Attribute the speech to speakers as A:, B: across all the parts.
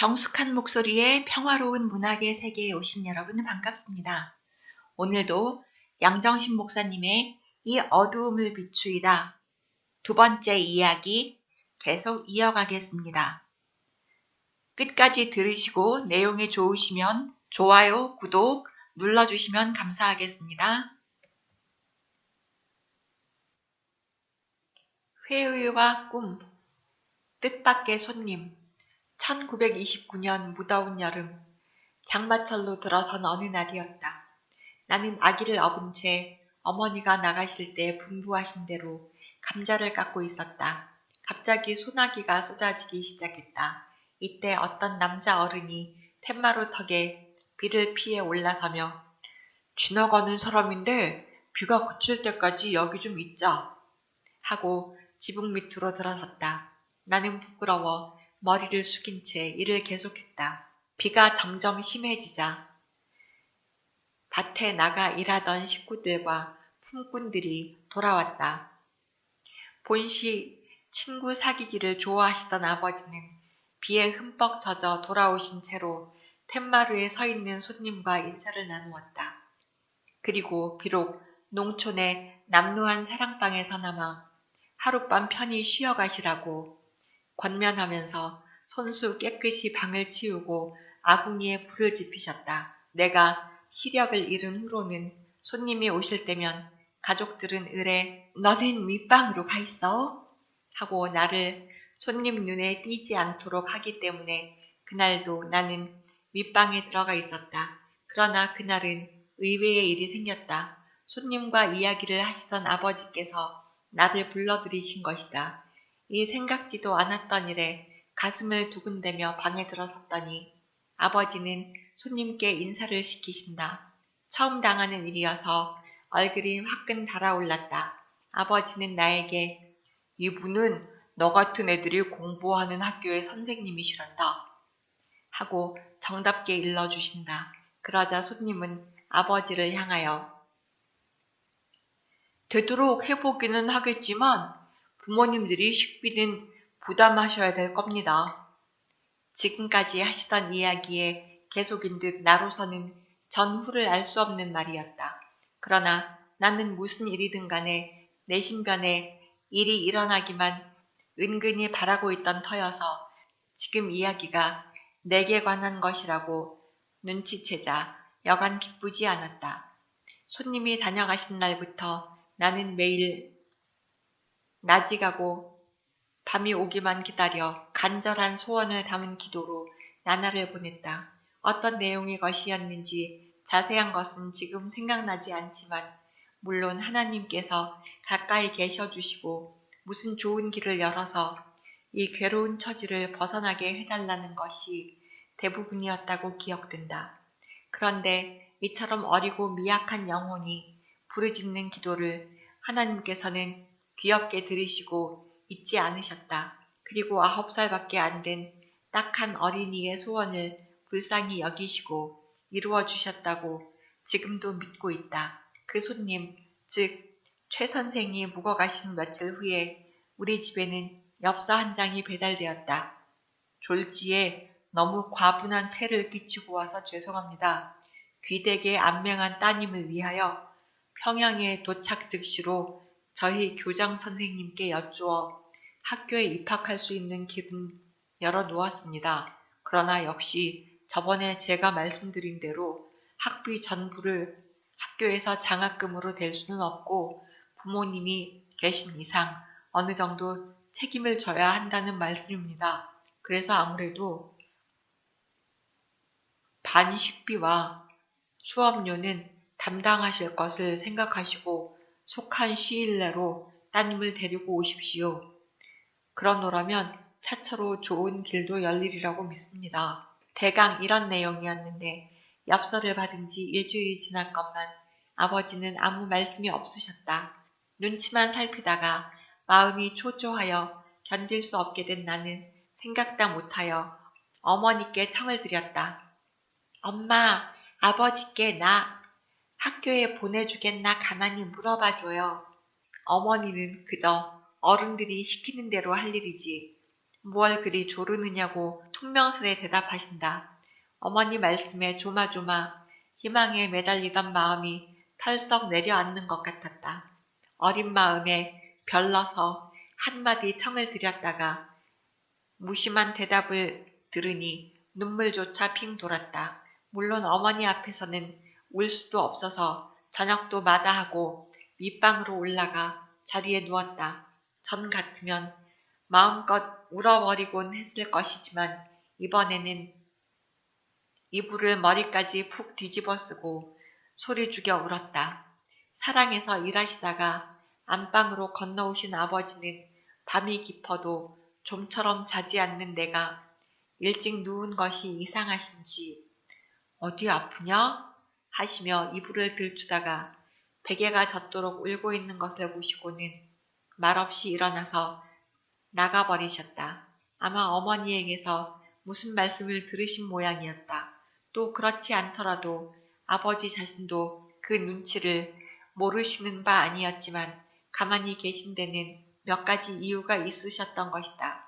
A: 정숙한 목소리에 평화로운 문학의 세계에 오신 여러분 반갑습니다. 오늘도 양정신 목사님의 이 어두움을 비추이다 두 번째 이야기 계속 이어가겠습니다. 끝까지 들으시고 내용이 좋으시면 좋아요, 구독 눌러주시면 감사하겠습니다. 회의와 꿈, 뜻밖의 손님. 1929년 무더운 여름, 장마철로 들어선 어느 날이었다. 나는 아기를 업은 채 어머니가 나가실 때 분부하신 대로 감자를 깎고 있었다. 갑자기 소나기가 쏟아지기 시작했다. 이때 어떤 남자 어른이 툇마루 턱에 비를 피해 올라서며 지나가는 사람인데 비가 그칠 때까지 여기 좀 있자 하고 지붕 밑으로 들어섰다. 나는 부끄러워 머리를 숙인 채 일을 계속했다. 비가 점점 심해지자 밭에 나가 일하던 식구들과 품꾼들이 돌아왔다. 본시 친구 사귀기를 좋아하시던 아버지는 비에 흠뻑 젖어 돌아오신 채로 툇마루에 서 있는 손님과 인사를 나누었다. 그리고 비록 농촌의 남루한 사랑방에서나마 하룻밤 편히 쉬어가시라고 권면하면서 손수 깨끗이 방을 치우고 아궁이에 불을 지피셨다. 내가 시력을 잃은 후로는 손님이 오실 때면 가족들은 을에 너는 윗방으로 가 있어 하고 나를 손님 눈에 띄지 않도록 하기 때문에 그날도 나는 윗방에 들어가 있었다. 그러나 그날은 의외의 일이 생겼다. 손님과 이야기를 하시던 아버지께서 나를 불러들이신 것이다. 이 생각지도 않았던 일에 가슴을 두근대며 방에 들어섰더니 아버지는 손님께 인사를 시키신다. 처음 당하는 일이어서 얼굴이 화끈 달아올랐다. 아버지는 나에게 이분은 너 같은 애들이 공부하는 학교의 선생님이시란다 하고 정답게 일러주신다. 그러자 손님은 아버지를 향하여 되도록 해보기는 하겠지만 부모님들이 식비는 부담하셔야 될 겁니다. 지금까지 하시던 이야기의 계속인 듯 나로서는 전후를 알 수 없는 말이었다. 그러나 나는 무슨 일이든 간에 내 신변에 일이 일어나기만 은근히 바라고 있던 터여서 지금 이야기가 내게 관한 것이라고 눈치채자 여간 기쁘지 않았다. 손님이 다녀가신 날부터 나는 매일 낮이 가고 밤이 오기만 기다려 간절한 소원을 담은 기도로 나날을 보냈다. 어떤 내용의 것이었는지 자세한 것은 지금 생각나지 않지만 물론 하나님께서 가까이 계셔주시고 무슨 좋은 길을 열어서 이 괴로운 처지를 벗어나게 해달라는 것이 대부분이었다고 기억된다. 그런데 이처럼 어리고 미약한 영혼이 부르짖는 기도를 하나님께서는 귀엽게 들으시고 잊지 않으셨다. 그리고 9살밖에 안 된 딱한 어린이의 소원을 불쌍히 여기시고 이루어 주셨다고 지금도 믿고 있다. 그 손님, 즉 최 선생이 묵어가신 며칠 후에 우리 집에는 엽서 한 장이 배달되었다. 졸지에 너무 과분한 폐를 끼치고 와서 죄송합니다. 귀되게 안맹한 따님을 위하여 평양에 도착 즉시로 저희 교장 선생님께 여쭈어 학교에 입학할 수 있는 길은 열어놓았습니다. 그러나 역시 저번에 제가 말씀드린 대로 학비 전부를 학교에서 장학금으로 댈 수는 없고 부모님이 계신 이상 어느 정도 책임을 져야 한다는 말씀입니다. 그래서 아무래도 반 식비와 수업료는 담당하실 것을 생각하시고 속한 시일 내로 따님을 데리고 오십시오. 그러노라면 차차로 좋은 길도 열리리라고 믿습니다. 대강 이런 내용이었는데 엽서를 받은 지 일주일이 지났건만 아버지는 아무 말씀이 없으셨다. 눈치만 살피다가 마음이 초조하여 견딜 수 없게 된 나는 생각다 못하여 어머니께 청을 드렸다. 엄마, 아버지께 나 학교에 보내주겠나 가만히 물어봐줘요. 어머니는 그저 어른들이 시키는 대로 할 일이지 뭘 그리 조르느냐고 퉁명스레 대답하신다. 어머니 말씀에 조마조마 희망에 매달리던 마음이 털썩 내려앉는 것 같았다. 어린 마음에 별러서 한마디 청을 드렸다가 무심한 대답을 들으니 눈물조차 핑 돌았다. 물론 어머니 앞에서는 울 수도 없어서 저녁도 마다하고 밑방으로 올라가 자리에 누웠다. 전 같으면 마음껏 울어버리곤 했을 것이지만 이번에는 이불을 머리까지 푹 뒤집어 쓰고 소리 죽여 울었다. 사랑해서 일하시다가 안방으로 건너오신 아버지는 밤이 깊어도 좀처럼 자지 않는 내가 일찍 누운 것이 이상하신지 어디 아프냐? 하시며 이불을 들추다가 베개가 젖도록 울고 있는 것을 보시고는 말없이 일어나서 나가버리셨다. 아마 어머니에게서 무슨 말씀을 들으신 모양이었다. 또 그렇지 않더라도 아버지 자신도 그 눈치를 모르시는 바 아니었지만 가만히 계신 데는 몇 가지 이유가 있으셨던 것이다.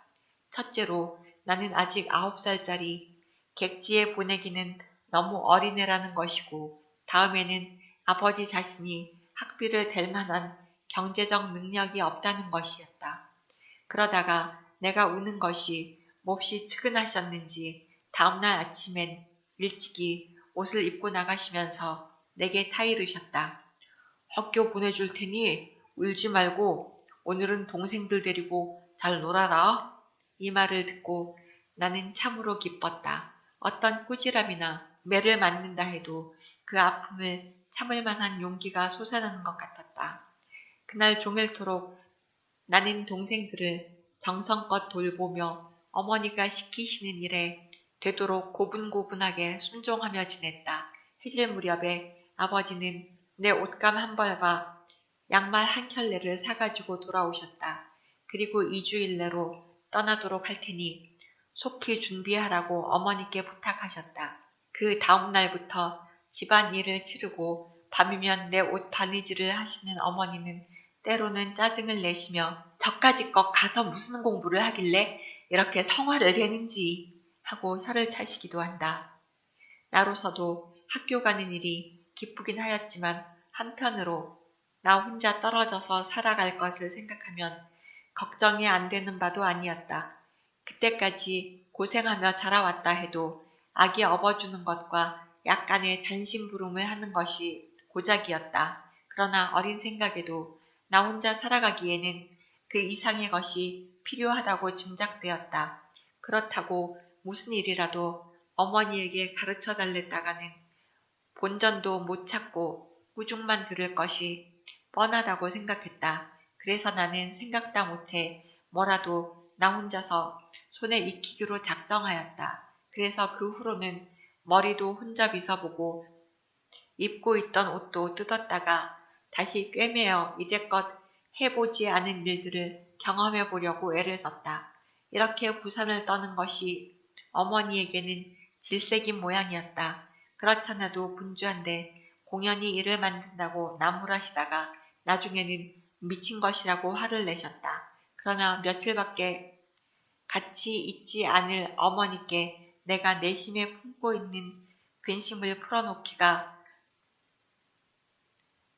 A: 첫째로 나는 아직 9살짜리 객지에 보내기는 너무 어린애라는 것이고 다음에는 아버지 자신이 학비를 댈 만한 경제적 능력이 없다는 것이었다. 그러다가 내가 우는 것이 몹시 측은하셨는지 다음날 아침엔 일찍이 옷을 입고 나가시면서 내게 타이르셨다. 학교 보내줄 테니 울지 말고 오늘은 동생들 데리고 잘 놀아라. 이 말을 듣고 나는 참으로 기뻤다. 어떤 꾸지람이나 매를 맞는다 해도 그 아픔을 참을 만한 용기가 솟아나는 것 같았다. 그날 종일토록 나는 동생들을 정성껏 돌보며 어머니가 시키시는 일에 되도록 고분고분하게 순종하며 지냈다. 해질 무렵에 아버지는 내 옷감 한 벌과 양말 한 켤레를 사가지고 돌아오셨다. 그리고 2주일 내로 떠나도록 할 테니 속히 준비하라고 어머니께 부탁하셨다. 그 다음 날부터 집안 일을 치르고 밤이면 내 옷 바느질을 하시는 어머니는 때로는 짜증을 내시며 저까짓 것 가서 무슨 공부를 하길래 이렇게 성화를 대는지 하고 혀를 차시기도 한다. 나로서도 학교 가는 일이 기쁘긴 하였지만 한편으로 나 혼자 떨어져서 살아갈 것을 생각하면 걱정이 안 되는 바도 아니었다. 그때까지 고생하며 자라왔다 해도 아기 업어주는 것과 약간의 잔심부름을 하는 것이 고작이었다. 그러나 어린 생각에도 나 혼자 살아가기에는 그 이상의 것이 필요하다고 짐작되었다. 그렇다고 무슨 일이라도 어머니에게 가르쳐 달랬다가는 본전도 못 찾고 꾸중만 들을 것이 뻔하다고 생각했다. 그래서 나는 생각다 못해 뭐라도 나 혼자서 손에 익히기로 작정하였다. 그래서 그 후로는 머리도 혼자 빗어보고 입고 있던 옷도 뜯었다가 다시 꿰매어 이제껏 해보지 않은 일들을 경험해보려고 애를 썼다. 이렇게 부산을 떠는 것이 어머니에게는 질색인 모양이었다. 그렇잖아도 분주한데 공연히 일을 만든다고 나무라시다가 나중에는 미친 것이라고 화를 내셨다. 그러나 며칠밖에 같이 있지 않을 어머니께 내가 내심에 품고 있는 근심을 풀어놓기가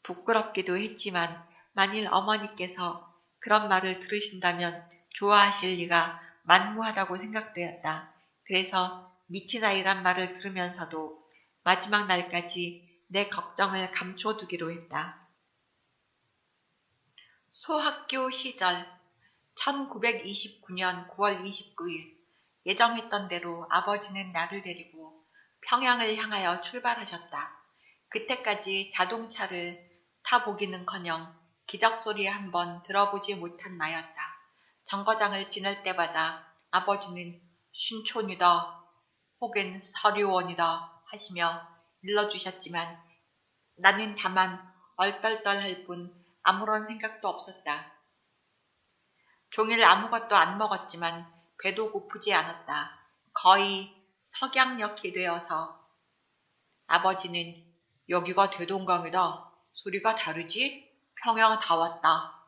A: 부끄럽기도 했지만 만일 어머니께서 그런 말을 들으신다면 좋아하실 리가 만무하다고 생각되었다. 그래서 미친 아이란 말을 들으면서도 마지막 날까지 내 걱정을 감춰두기로 했다. 소학교 시절 1929년 9월 29일 예정했던 대로 아버지는 나를 데리고 평양을 향하여 출발하셨다. 그때까지 자동차를 타보기는커녕 기적소리 한번 들어보지 못한 나였다. 정거장을 지날 때마다 아버지는 신촌이다 혹은 서류원이다 하시며 일러주셨지만 나는 다만 얼떨떨할 뿐 아무런 생각도 없었다. 종일 아무것도 안 먹었지만 배도 고프지 않았다. 거의 석양녘이 되어서 아버지는 여기가 대동강이다. 소리가 다르지? 평양 다 왔다.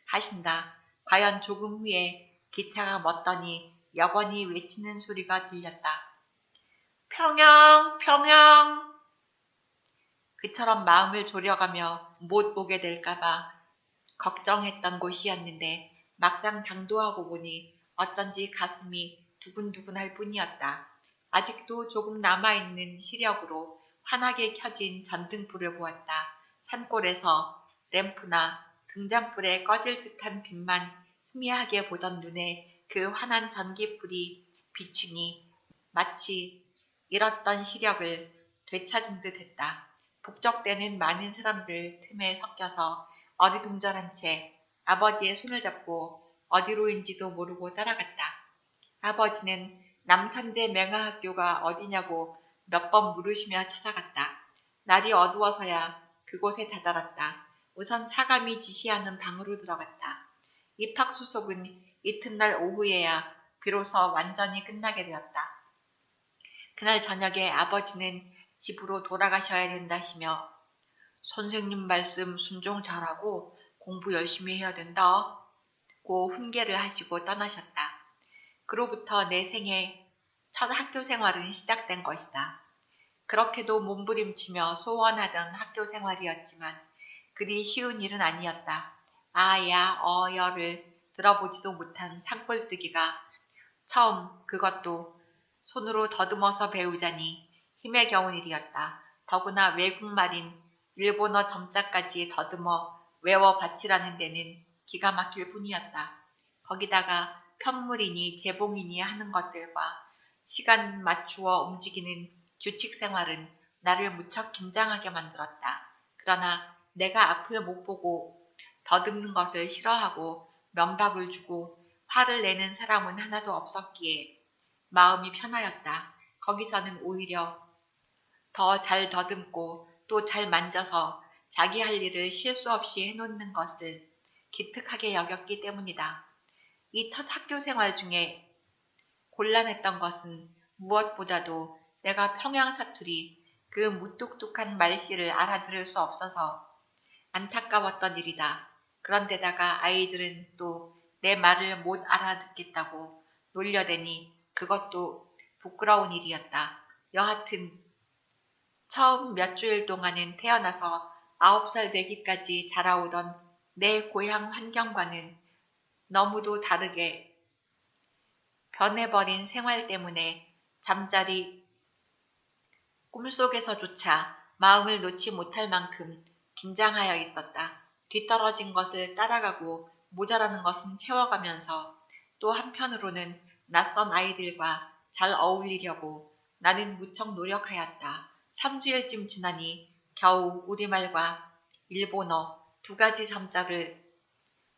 A: 하신다. 과연 조금 후에 기차가 멎더니 여건이 외치는 소리가 들렸다. 평영, 평영! 그처럼 마음을 졸여가며 못 오게 될까봐 걱정했던 곳이었는데 막상 당도하고 보니 어쩐지 가슴이 두근두근할 뿐이었다. 아직도 조금 남아있는 시력으로 환하게 켜진 전등불을 보았다. 산골에서 램프나 등잔불에 꺼질 듯한 빛만 희미하게 보던 눈에 그 환한 전기불이 비추니 마치 잃었던 시력을 되찾은 듯 했다. 북적대는 많은 사람들 틈에 섞여서 어리둥절한 채 아버지의 손을 잡고 어디로인지도 모르고 따라갔다. 아버지는 남산제 맹아학교가 어디냐고 몇 번 물으시며 찾아갔다. 날이 어두워서야 그곳에 다다랐다. 우선 사감이 지시하는 방으로 들어갔다. 입학 수속은 이튿날 오후에야 비로소 완전히 끝나게 되었다. 그날 저녁에 아버지는 집으로 돌아가셔야 된다시며 선생님 말씀 순종 잘하고 공부 열심히 해야 된다. 고 훈계를 하시고 떠나셨다. 그로부터 내 생애 첫 학교 생활은 시작된 것이다. 그렇게도 몸부림치며 소원하던 학교 생활이었지만 그리 쉬운 일은 아니었다. 아야, 어여를 들어보지도 못한 산골뜨기가 처음 그것도 손으로 더듬어서 배우자니 힘에 겨운 일이었다. 더구나 외국말인 일본어 점자까지 더듬어 외워 바치라는 데는 기가 막힐 뿐이었다. 거기다가 편물이니 재봉이니 하는 것들과 시간 맞추어 움직이는 규칙 생활은 나를 무척 긴장하게 만들었다. 그러나 내가 앞을 못 보고 더듬는 것을 싫어하고 면박을 주고 화를 내는 사람은 하나도 없었기에 마음이 편하였다. 거기서는 오히려 더 잘 더듬고 또 잘 만져서 자기 할 일을 실수 없이 해놓는 것을 기특하게 여겼기 때문이다. 이 첫 학교 생활 중에 곤란했던 것은 무엇보다도 내가 평양 사투리 그 무뚝뚝한 말씨를 알아들을 수 없어서 안타까웠던 일이다. 그런데다가 아이들은 또 내 말을 못 알아듣겠다고 놀려대니 그것도 부끄러운 일이었다. 여하튼 처음 몇 주일 동안은 태어나서 9살 되기까지 자라오던 내 고향 환경과는 너무도 다르게 변해버린 생활 때문에 잠자리 꿈속에서조차 마음을 놓지 못할 만큼 긴장하여 있었다. 뒤떨어진 것을 따라가고 모자라는 것은 채워가면서 또 한편으로는 낯선 아이들과 잘 어울리려고 나는 무척 노력하였다. 3주일쯤 지나니 겨우 우리말과 일본어 두 가지 점자를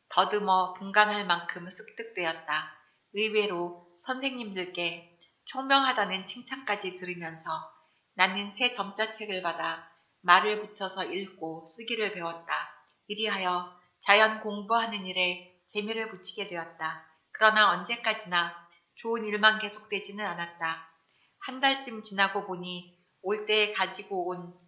A: 더듬어 분간할 만큼 습득되었다. 의외로 선생님들께 총명하다는 칭찬까지 들으면서 나는 새 점자책을 받아 말을 붙여서 읽고 쓰기를 배웠다. 이리하여 자연 공부하는 일에 재미를 붙이게 되었다. 그러나 언제까지나 좋은 일만 계속되지는 않았다. 한 달쯤 지나고 보니 올 때 가지고 온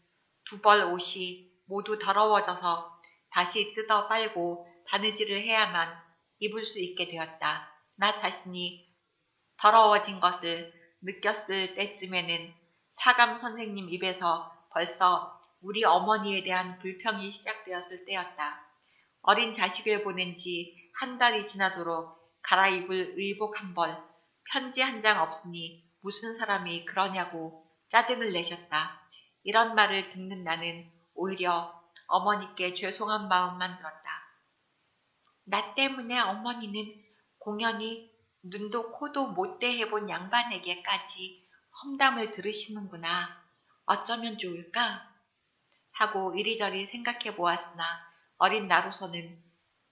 A: 두 벌 옷이 모두 더러워져서 다시 뜯어 빨고 바느질을 해야만 입을 수 있게 되었다. 나 자신이 더러워진 것을 느꼈을 때쯤에는 사감 선생님 입에서 벌써 우리 어머니에 대한 불평이 시작되었을 때였다. 어린 자식을 보낸 지 한 달이 지나도록 갈아입을 의복 한 벌, 편지 한 장 없으니 무슨 사람이 그러냐고 짜증을 내셨다. 이런 말을 듣는 나는 오히려 어머니께 죄송한 마음만 들었다. 나 때문에 어머니는 공연히 눈도 코도 못대 해본 양반에게까지 험담을 들으시는구나. 어쩌면 좋을까? 하고 이리저리 생각해 보았으나 어린 나로서는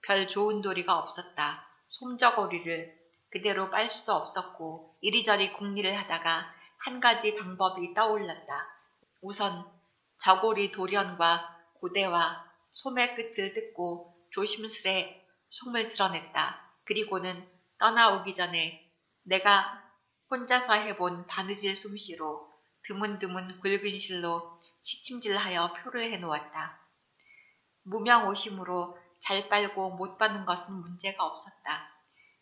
A: 별 좋은 도리가 없었다. 솜저고리를 그대로 빨 수도 없었고 이리저리 궁리를 하다가 한 가지 방법이 떠올랐다. 우선 저고리 돌연과 고대와 솜의 끝을 뜯고 조심스레 솜을 드러냈다. 그리고는 떠나오기 전에 내가 혼자서 해본 바느질 솜씨로 드문드문 굵은 실로 시침질하여 표를 해놓았다. 무명오심으로 잘 빨고 못 빠는 것은 문제가 없었다.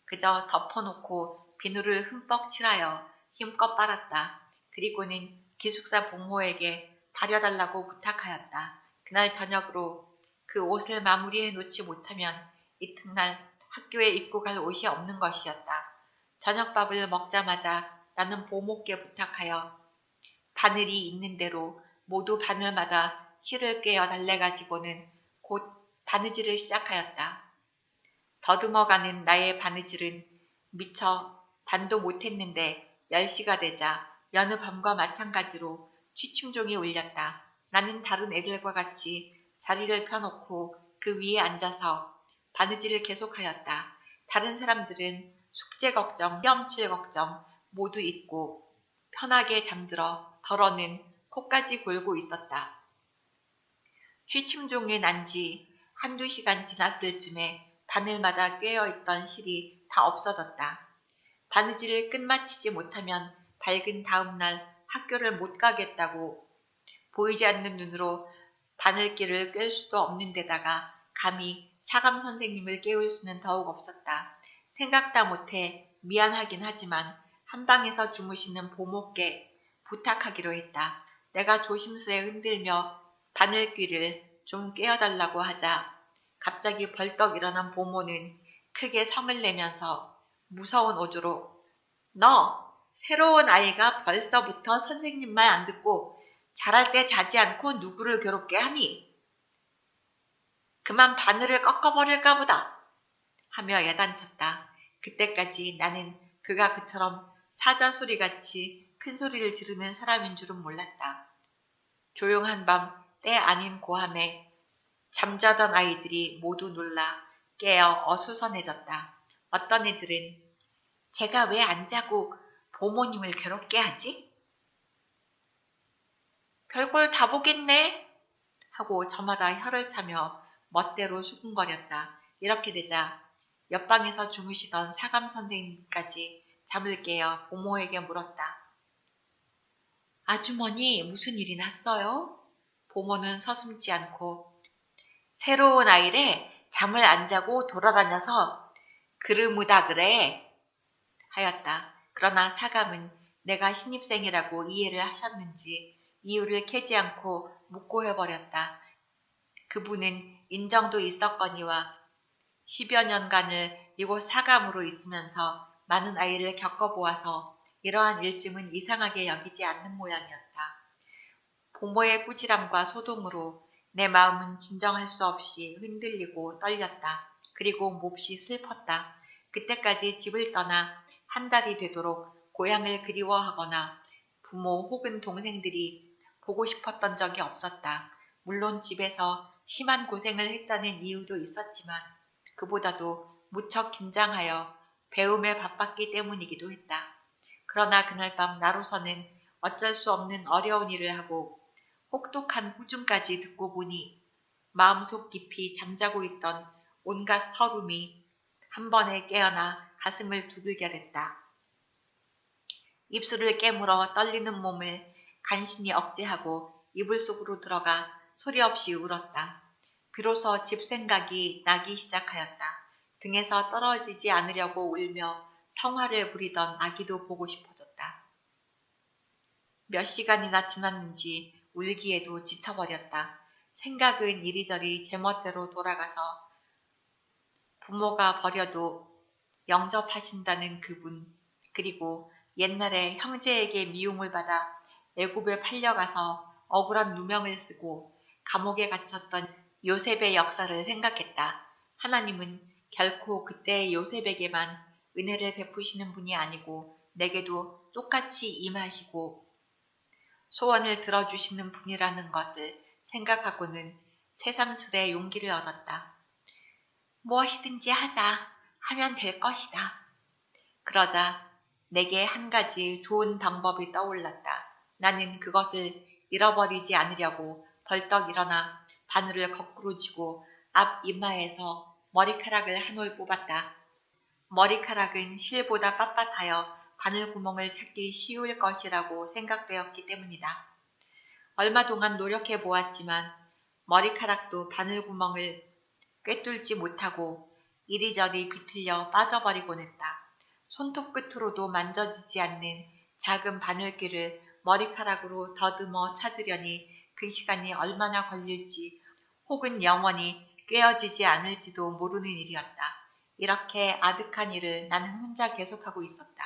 A: 그저 덮어놓고 비누를 흠뻑 칠하여 힘껏 빨았다. 그리고는 기숙사 복모에게 다려달라고 부탁하였다. 그날 저녁으로 그 옷을 마무리해 놓지 못하면 이튿날 학교에 입고 갈 옷이 없는 것이었다. 저녁밥을 먹자마자 나는 보모께 부탁하여 바늘이 있는 대로 모두 바늘마다 실을 꿰어 달래가지고는 곧 바느질을 시작하였다. 더듬어가는 나의 바느질은 미처 반도 못했는데 10시가 되자 여느 밤과 마찬가지로 취침종이 울렸다. 나는 다른 애들과 같이 자리를 펴놓고 그 위에 앉아서 바느질을 계속하였다. 다른 사람들은 숙제 걱정, 시험칠 걱정 모두 잊고 편하게 잠들어 덜어는 코까지 골고 있었다. 취침종이 난 지 한두 시간 지났을 즈음에 바늘마다 꿰어있던 실이 다 없어졌다. 바느질을 끝마치지 못하면 밝은 다음날 학교를 못 가겠다고 보이지 않는 눈으로 바늘길을 꿰 수도 없는 데다가 감히 사감 선생님을 깨울 수는 더욱 없었다. 생각다 못해 미안하긴 하지만 한방에서 주무시는 보모께 부탁하기로 했다. 내가 조심스레 흔들며 바늘귀를 좀 꿰어달라고 하자 갑자기 벌떡 일어난 보모는 크게 성을 내면서 무서운 어조로 너 새로운 아이가 벌써부터 선생님 말 안 듣고 잘할 때 자지 않고 누구를 괴롭게 하니? 그만 바늘을 꺾어버릴까 보다 하며 야단쳤다. 그때까지 나는 그가 그처럼 사자 소리같이 큰 소리를 지르는 사람인 줄은 몰랐다. 조용한 밤 때 아닌 고함에 잠자던 아이들이 모두 놀라 깨어 어수선해졌다. 어떤 애들은 제가 왜 안 자고 보모님을 괴롭게 하지? 별걸 다 보겠네 하고 저마다 혀를 차며 멋대로 수군거렸다. 이렇게 되자 옆방에서 주무시던 사감 선생님까지 잠을 깨어 보모에게 물었다. 아주머니 무슨 일이 났어요? 보모는 서슴지 않고 새로운 아이래 잠을 안 자고 돌아다녀서 그르무다 그래 하였다. 그러나 사감은 내가 신입생이라고 이해를 하셨는지 이유를 캐지 않고 묻고 해버렸다. 그분은 인정도 있었거니와 10여 년간을 이곳 사감으로 있으면서 많은 아이를 겪어보아서 이러한 일쯤은 이상하게 여기지 않는 모양이었다. 보모의 꾸지람과 소동으로 내 마음은 진정할 수 없이 흔들리고 떨렸다. 그리고 몹시 슬펐다. 그때까지 집을 떠나 한 달이 되도록 고향을 그리워하거나 부모 혹은 동생들이 보고 싶었던 적이 없었다. 물론 집에서 심한 고생을 했다는 이유도 있었지만 그보다도 무척 긴장하여 배움에 바빴기 때문이기도 했다. 그러나 그날 밤 나로서는 어쩔 수 없는 어려운 일을 하고 혹독한 후중까지 듣고 보니 마음속 깊이 잠자고 있던 온갖 서름이 한 번에 깨어나 가슴을 두들겨 댔다. 입술을 깨물어 떨리는 몸을 간신히 억제하고 이불 속으로 들어가 소리 없이 울었다. 비로소 집 생각이 나기 시작하였다. 등에서 떨어지지 않으려고 울며 성화를 부리던 아기도 보고 싶어졌다. 몇 시간이나 지났는지 울기에도 지쳐버렸다. 생각은 이리저리 제멋대로 돌아가서 부모가 버려도 영접하신다는 그분, 그리고 옛날에 형제에게 미움을 받아 애굽에 팔려가서 억울한 누명을 쓰고 감옥에 갇혔던 요셉의 역사를 생각했다. 하나님은 결코 그때의 요셉에게만 은혜를 베푸시는 분이 아니고 내게도 똑같이 임하시고 소원을 들어주시는 분이라는 것을 생각하고는 새삼스레 용기를 얻었다. 무엇이든지 하자 하면 될 것이다. 그러자 내게 한 가지 좋은 방법이 떠올랐다. 나는 그것을 잃어버리지 않으려고 벌떡 일어나 바늘을 거꾸로 쥐고 앞 이마에서 머리카락을 한 올 뽑았다. 머리카락은 실보다 빳빳하여 바늘구멍을 찾기 쉬울 것이라고 생각되었기 때문이다. 얼마 동안 노력해 보았지만 머리카락도 바늘구멍을 꿰뚫지 못하고 이리저리 비틀려 빠져버리곤 했다. 손톱 끝으로도 만져지지 않는 작은 바늘귀를 머리카락으로 더듬어 찾으려니 그 시간이 얼마나 걸릴지 혹은 영원히 꿰어지지 않을지도 모르는 일이었다. 이렇게 아득한 일을 나는 혼자 계속하고 있었다.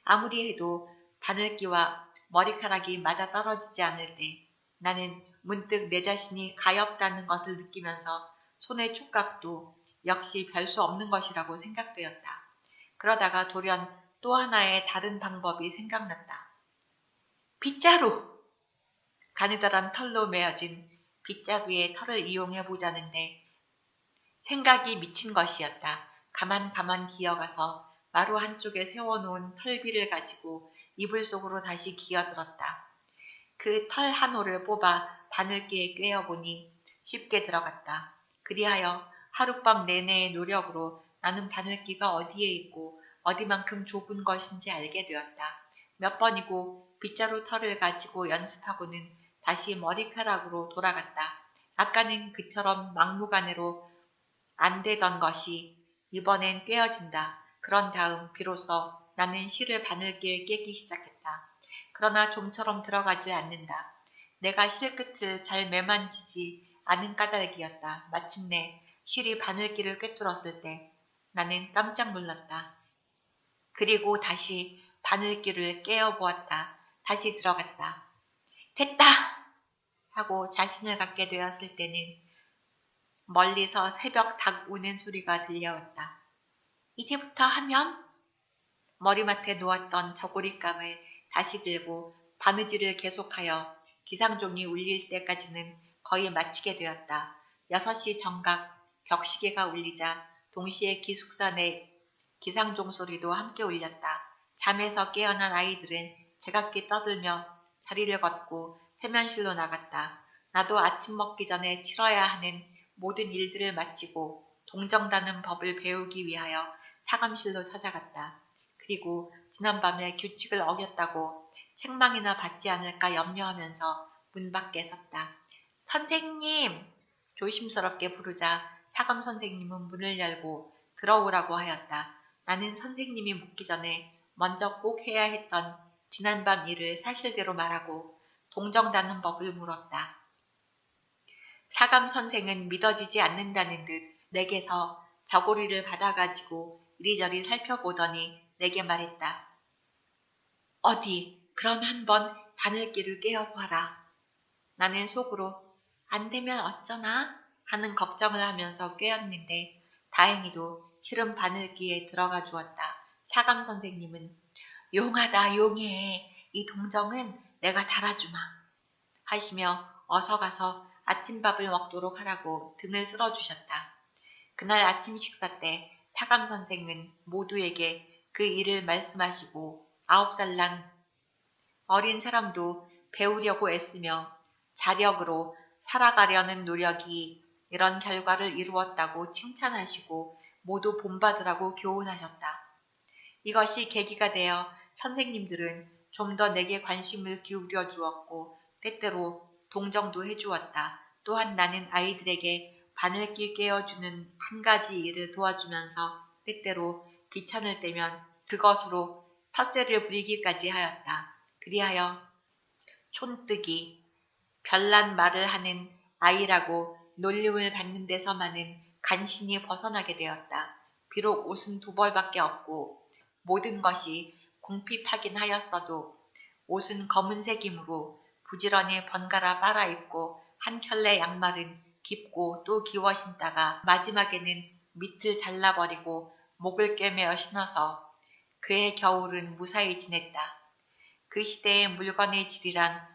A: 아무리 해도 바늘귀와 머리카락이 맞아떨어지지 않을 때 나는 문득 내 자신이 가엾다는 것을 느끼면서 손의 촉각도 역시 별 수 없는 것이라고 생각되었다. 그러다가 돌연 또 하나의 다른 방법이 생각났다. 빗자루! 가느다란 털로 메어진 빗자루의 털을 이용해 보자는데 생각이 미친 것이었다. 가만 기어가서 마루 한쪽에 세워놓은 털비를 가지고 이불 속으로 다시 기어들었다. 그 털 한 올을 뽑아 바늘귀에 꿰어보니 쉽게 들어갔다. 그리하여 하룻밤 내내의 노력으로 나는 바늘귀가 어디에 있고 어디만큼 좁은 것인지 알게 되었다. 몇 번이고 빗자루 털을 가지고 연습하고는 다시 머리카락으로 돌아갔다. 아까는 그처럼 막무가내로 안 되던 것이 이번엔 꿰어진다. 그런 다음 비로소 나는 실을 바늘귀에 꿰기 시작했다. 그러나 좀처럼 들어가지 않는다. 내가 실 끝을 잘 매만지지 않은 까닭이었다. 마침내 실이 바늘귀를 꿰뚫었을 때 나는 깜짝 놀랐다. 그리고 다시 바늘귀를 꿰어보았다. 다시 들어갔다. 됐다! 하고 자신을 갖게 되었을 때는 멀리서 새벽 닭 우는 소리가 들려왔다. 이제부터 하면? 머리맡에 놓았던 저고리감을 다시 들고 바느질을 계속하여 기상종이 울릴 때까지는 거의 마치게 되었다. 6시 정각 벽시계가 울리자 동시에 기숙사 내 기상종 소리도 함께 울렸다. 잠에서 깨어난 아이들은 제각기 떠들며 자리를 걷고 세면실로 나갔다. 나도 아침 먹기 전에 치러야 하는 모든 일들을 마치고 동정다는 법을 배우기 위하여 사감실로 찾아갔다. 그리고 지난밤에 규칙을 어겼다고 책망이나 받지 않을까 염려하면서 문 밖에 섰다. 선생님! 조심스럽게 부르자 사감 선생님은 문을 열고 들어오라고 하였다. 나는 선생님이 묻기 전에 먼저 꼭 해야 했던 지난밤 일을 사실대로 말하고 동정다는 법을 물었다. 사감 선생은 믿어지지 않는다는 듯 내게서 저고리를 받아가지고 이리저리 살펴보더니 내게 말했다. 어디 그럼 한번 바늘귀를 꿰어봐라. 나는 속으로 안 되면 어쩌나 하는 걱정을 하면서 꿰었는데 다행히도 실은 바늘귀에 들어가 주었다. 사감 선생님은 용하다 용해. 이 동정은 내가 달아주마 하시며 어서 가서 아침밥을 먹도록 하라고 등을 쓸어주셨다. 그날 아침 식사 때 사감 선생은 모두에게 그 일을 말씀하시고 9살 난 어린 사람도 배우려고 애쓰며 자력으로 살아가려는 노력이 이런 결과를 이루었다고 칭찬하시고 모두 본받으라고 교훈하셨다. 이것이 계기가 되어 선생님들은 좀 더 내게 관심을 기울여 주었고 때때로 동정도 해주었다. 또한 나는 아이들에게 바늘귀 꿰어주는 한 가지 일을 도와주면서 때때로 귀찮을 때면 그것으로 텃세를 부리기까지 하였다. 그리하여 촌뜨기, 별난 말을 하는 아이라고 놀림을 받는 데서만은 간신히 벗어나게 되었다. 비록 옷은 2벌밖에 없고 모든 것이 궁핍하긴 하였어도 옷은 검은색이므로 부지런히 번갈아 빨아입고 한 켤레 양말은 깊고 또 기워 신다가 마지막에는 밑을 잘라버리고 목을 꿰매어 신어서 그해 겨울은 무사히 지냈다. 그 시대의 물건의 질이란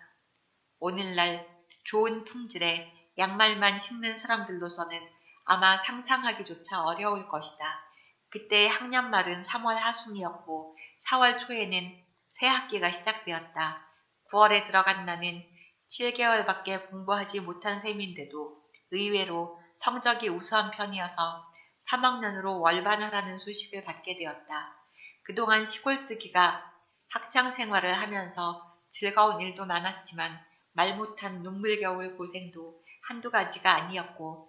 A: 오늘날 좋은 품질의 양말만 신는 사람들로서는 아마 상상하기조차 어려울 것이다. 그때 학년말은 3월 하순이었고 4월 초에는 새 학기가 시작되었다. 9월에 들어간 나는 7개월밖에 공부하지 못한 셈인데도 의외로 성적이 우수한 편이어서 3학년으로 월반하라는 소식을 받게 되었다. 그동안 시골뜨기가 학창생활을 하면서 즐거운 일도 많았지만 말 못한 눈물겨울 고생도 한두 가지가 아니었고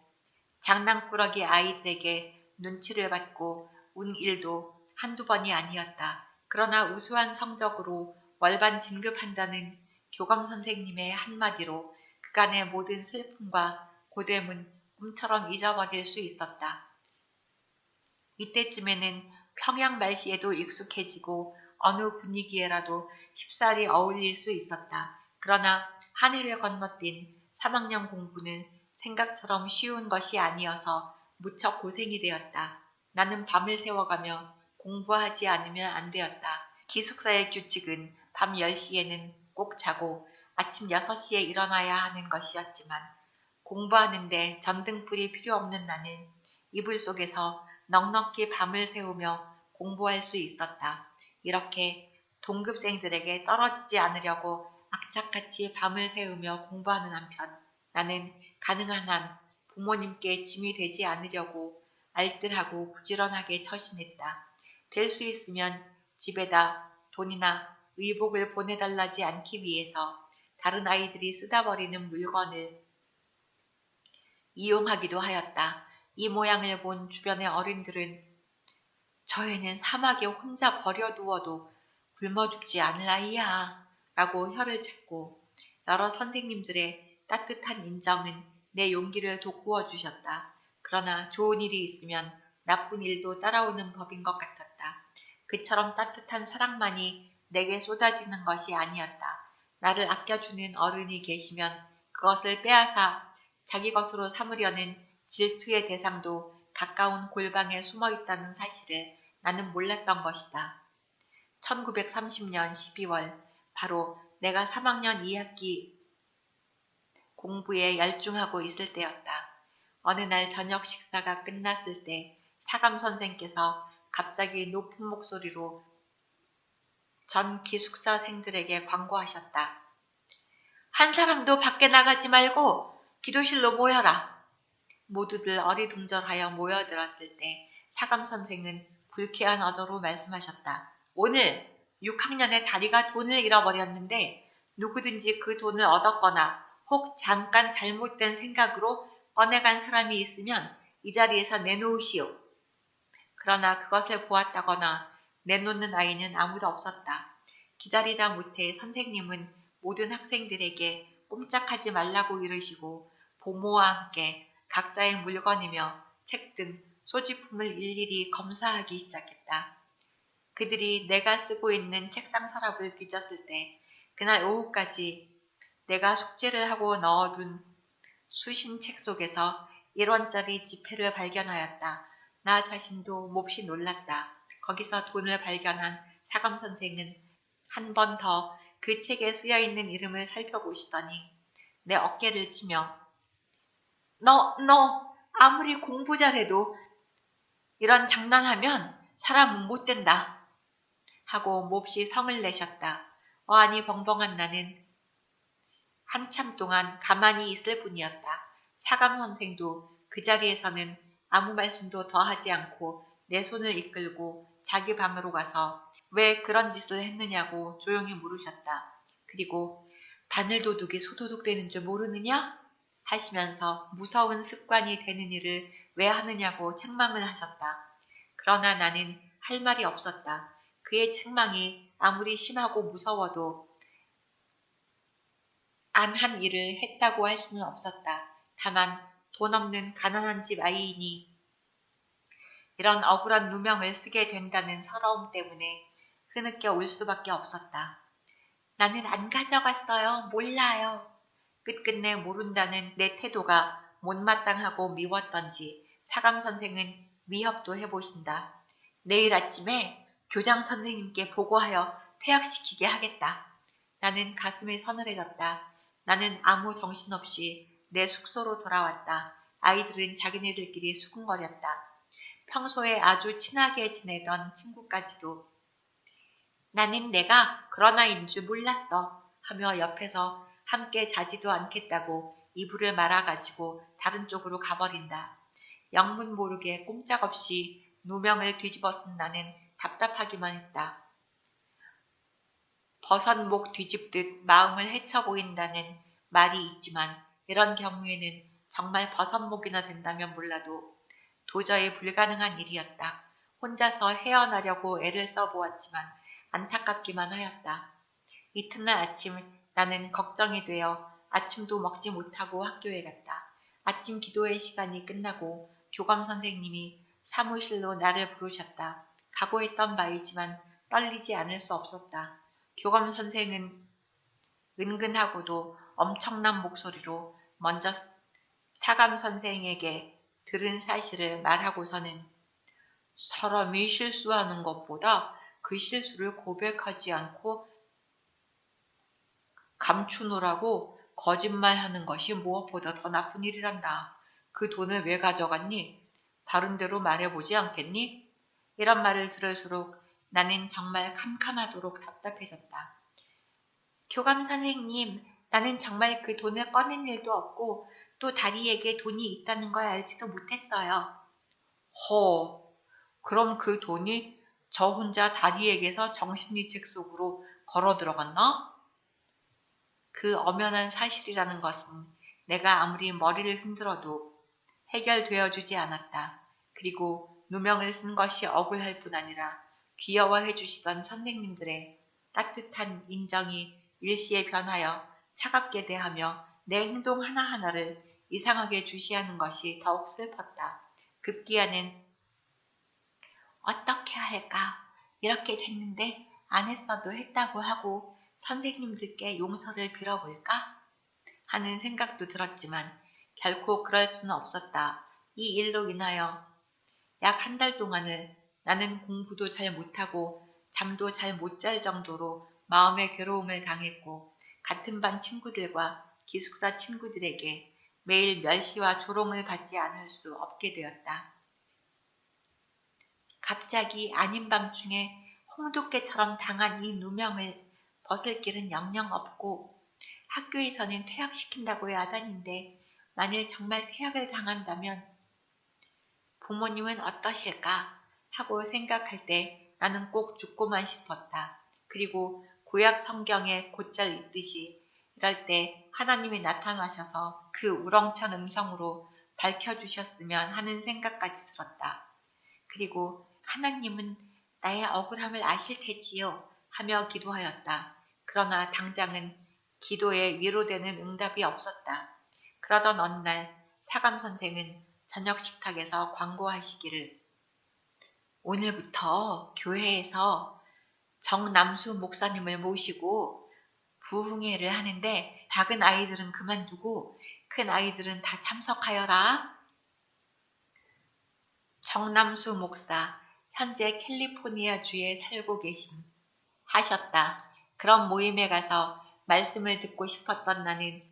A: 장난꾸러기 아이들에게 눈치를 받고 운 일도 한두 번이 아니었다. 그러나 우수한 성적으로 월반 진급한다는 교감 선생님의 한마디로 그간의 모든 슬픔과 고됨은 꿈처럼 잊어버릴 수 있었다. 이때쯤에는 평양 말씨에도 익숙해지고 어느 분위기에라도 쉽사리 어울릴 수 있었다. 그러나 하늘을 건너뛴 3학년 공부는 생각처럼 쉬운 것이 아니어서 무척 고생이 되었다. 나는 밤을 새워가며 공부하지 않으면 안 되었다. 기숙사의 규칙은 밤 10시에는 꼭 자고 아침 6시에 일어나야 하는 것이었지만 공부하는데 전등불이 필요 없는 나는 이불 속에서 넉넉히 밤을 새우며 공부할 수 있었다. 이렇게 동급생들에게 떨어지지 않으려고 악착같이 밤을 새우며 공부하는 한편 나는 가능한 한 부모님께 짐이 되지 않으려고 알뜰하고 부지런하게 처신했다. 될 수 있으면 집에다 돈이나 의복을 보내달라지 않기 위해서 다른 아이들이 쓰다 버리는 물건을 이용하기도 하였다. 이 모양을 본 주변의 어른들은 저 애는 사막에 혼자 버려두어도 굶어 죽지 않을 아이야 라고 혀를 찾고 여러 선생님들의 따뜻한 인정은 내 용기를 돋구어 주셨다. 그러나 좋은 일이 있으면 나쁜 일도 따라오는 법인 것 같았다. 그처럼 따뜻한 사랑만이 내게 쏟아지는 것이 아니었다. 나를 아껴주는 어른이 계시면 그것을 빼앗아 자기 것으로 삼으려는 질투의 대상도 가까운 골방에 숨어 있다는 사실을 나는 몰랐던 것이다. 1930년 12월 바로 내가 3학년 2학기 공부에 열중하고 있을 때였다. 어느 날 저녁 식사가 끝났을 때 사감 선생께서 갑자기 높은 목소리로 전 기숙사생들에게 광고하셨다. 한 사람도 밖에 나가지 말고 기도실로 모여라. 모두들 어리둥절하여 모여들었을 때 사감 선생은 불쾌한 어조로 말씀하셨다. 오늘 6학년의 다리가 돈을 잃어버렸는데 누구든지 그 돈을 얻었거나 혹 잠깐 잘못된 생각으로 꺼내간 사람이 있으면 이 자리에서 내놓으시오. 그러나 그것을 보았다거나 내놓는 아이는 아무도 없었다. 기다리다 못해 선생님은 모든 학생들에게 꼼짝하지 말라고 이르시고 보모와 함께 각자의 물건이며 책 등 소지품을 일일이 검사하기 시작했다. 그들이 내가 쓰고 있는 책상 서랍을 뒤졌을 때 그날 오후까지 내가 숙제를 하고 넣어둔 수신 책 속에서 1원짜리 지폐를 발견하였다. 나 자신도 몹시 놀랐다. 거기서 돈을 발견한 사감 선생은 한 번 더 그 책에 쓰여있는 이름을 살펴보시더니 내 어깨를 치며 너 아무리 공부 잘해도 이런 장난하면 사람은 못 된다. 하고 몹시 성을 내셨다. 어안이 벙벙한 나는 한참 동안 가만히 있을 뿐이었다. 사감 선생도 그 자리에서는 아무 말씀도 더 하지 않고 내 손을 이끌고 자기 방으로 가서 왜 그런 짓을 했느냐고 조용히 물으셨다. 그리고 바늘도둑이 소도둑되는 줄 모르느냐? 하시면서 무서운 습관이 되는 일을 왜 하느냐고 책망을 하셨다. 그러나 나는 할 말이 없었다. 그의 책망이 아무리 심하고 무서워도 안 한 일을 했다고 할 수는 없었다. 다만 돈 없는 가난한 집 아이이니 이런 억울한 누명을 쓰게 된다는 서러움 때문에 흐느껴 울 수밖에 없었다. 나는 안 가져갔어요. 몰라요. 끝끝내 모른다는 내 태도가 못마땅하고 미웠던지 사감 선생은 위협도 해보신다. 내일 아침에 교장 선생님께 보고하여 퇴학시키게 하겠다. 나는 가슴이 서늘해졌다. 나는 아무 정신없이 내 숙소로 돌아왔다. 아이들은 자기네들끼리 수군거렸다. 평소에 아주 친하게 지내던 친구까지도 나는 내가 그런 아이인 줄 몰랐어 하며 옆에서 함께 자지도 않겠다고 이불을 말아가지고 다른 쪽으로 가버린다. 영문 모르게 꼼짝없이 누명을 뒤집어 쓴 나는 답답하기만 했다. 버선 목 뒤집듯 마음을 헤쳐 보인다는 말이 있지만 이런 경우에는 정말 버선목이나 된다면 몰라도 도저히 불가능한 일이었다. 혼자서 헤어나려고 애를 써보았지만 안타깝기만 하였다. 이튿날 아침 나는 걱정이 되어 아침도 먹지 못하고 학교에 갔다. 아침 기도회 시간이 끝나고 교감 선생님이 사무실로 나를 부르셨다. 각오했던 바이지만 떨리지 않을 수 없었다. 교감 선생은 은근하고도 엄청난 목소리로 먼저 사감 선생에게 들은 사실을 말하고서는 사람이 실수하는 것보다 그 실수를 고백하지 않고 감추느라고 거짓말하는 것이 무엇보다 더 나쁜 일이란다. 그 돈을 왜 가져갔니? 바른 대로 말해보지 않겠니? 이런 말을 들을수록 나는 정말 캄캄하도록 답답해졌다. 교감 선생님, 나는 정말 그 돈을 꺼낸 일도 없고 또 다리에게 돈이 있다는 걸 알지도 못했어요. 그럼 그 돈이 저 혼자 다리에게서 정신이책 속으로 걸어 들어갔나? 그 엄연한 사실이라는 것은 내가 아무리 머리를 흔들어도 해결되어 주지 않았다. 그리고 누명을 쓴 것이 억울할 뿐 아니라 귀여워해 주시던 선생님들의 따뜻한 인정이 일시에 변하여 차갑게 대하며 내 행동 하나하나를 이상하게 주시하는 것이 더욱 슬펐다. 급기야는 어떻게 할까? 이렇게 됐는데 안 했어도 했다고 하고 선생님들께 용서를 빌어볼까? 하는 생각도 들었지만 결코 그럴 수는 없었다. 이 일로 인하여 약 한 달 동안을 나는 공부도 잘 못하고 잠도 잘 못 잘 정도로 마음의 괴로움을 당했고 같은 반 친구들과 기숙사 친구들에게 매일 멸시와 조롱을 받지 않을 수 없게 되었다. 갑자기 아닌 밤중에 홍두깨처럼 당한 이 누명을 벗을 길은 영영 없고 학교에서는 퇴학시킨다고 야단인데 만일 정말 퇴학을 당한다면 부모님은 어떠실까 하고 생각할 때 나는 꼭 죽고만 싶었다. 그리고 구약 성경에 곧잘 있듯이 이럴 때 하나님이 나타나셔서 그 우렁찬 음성으로 밝혀주셨으면 하는 생각까지 들었다. 그리고 하나님은 나의 억울함을 아실 테지요 하며 기도하였다. 그러나 당장은 기도에 위로되는 응답이 없었다. 그러던 어느 날 사감 선생은 저녁 식탁에서 광고하시기를 오늘부터 교회에서 정남수 목사님을 모시고 부흥회를 하는데 작은 아이들은 그만두고 큰 아이들은 다 참석하여라. 정남수 목사, 현재 캘리포니아 주에 살고 계심 하셨다. 그런 모임에 가서 말씀을 듣고 싶었던 나는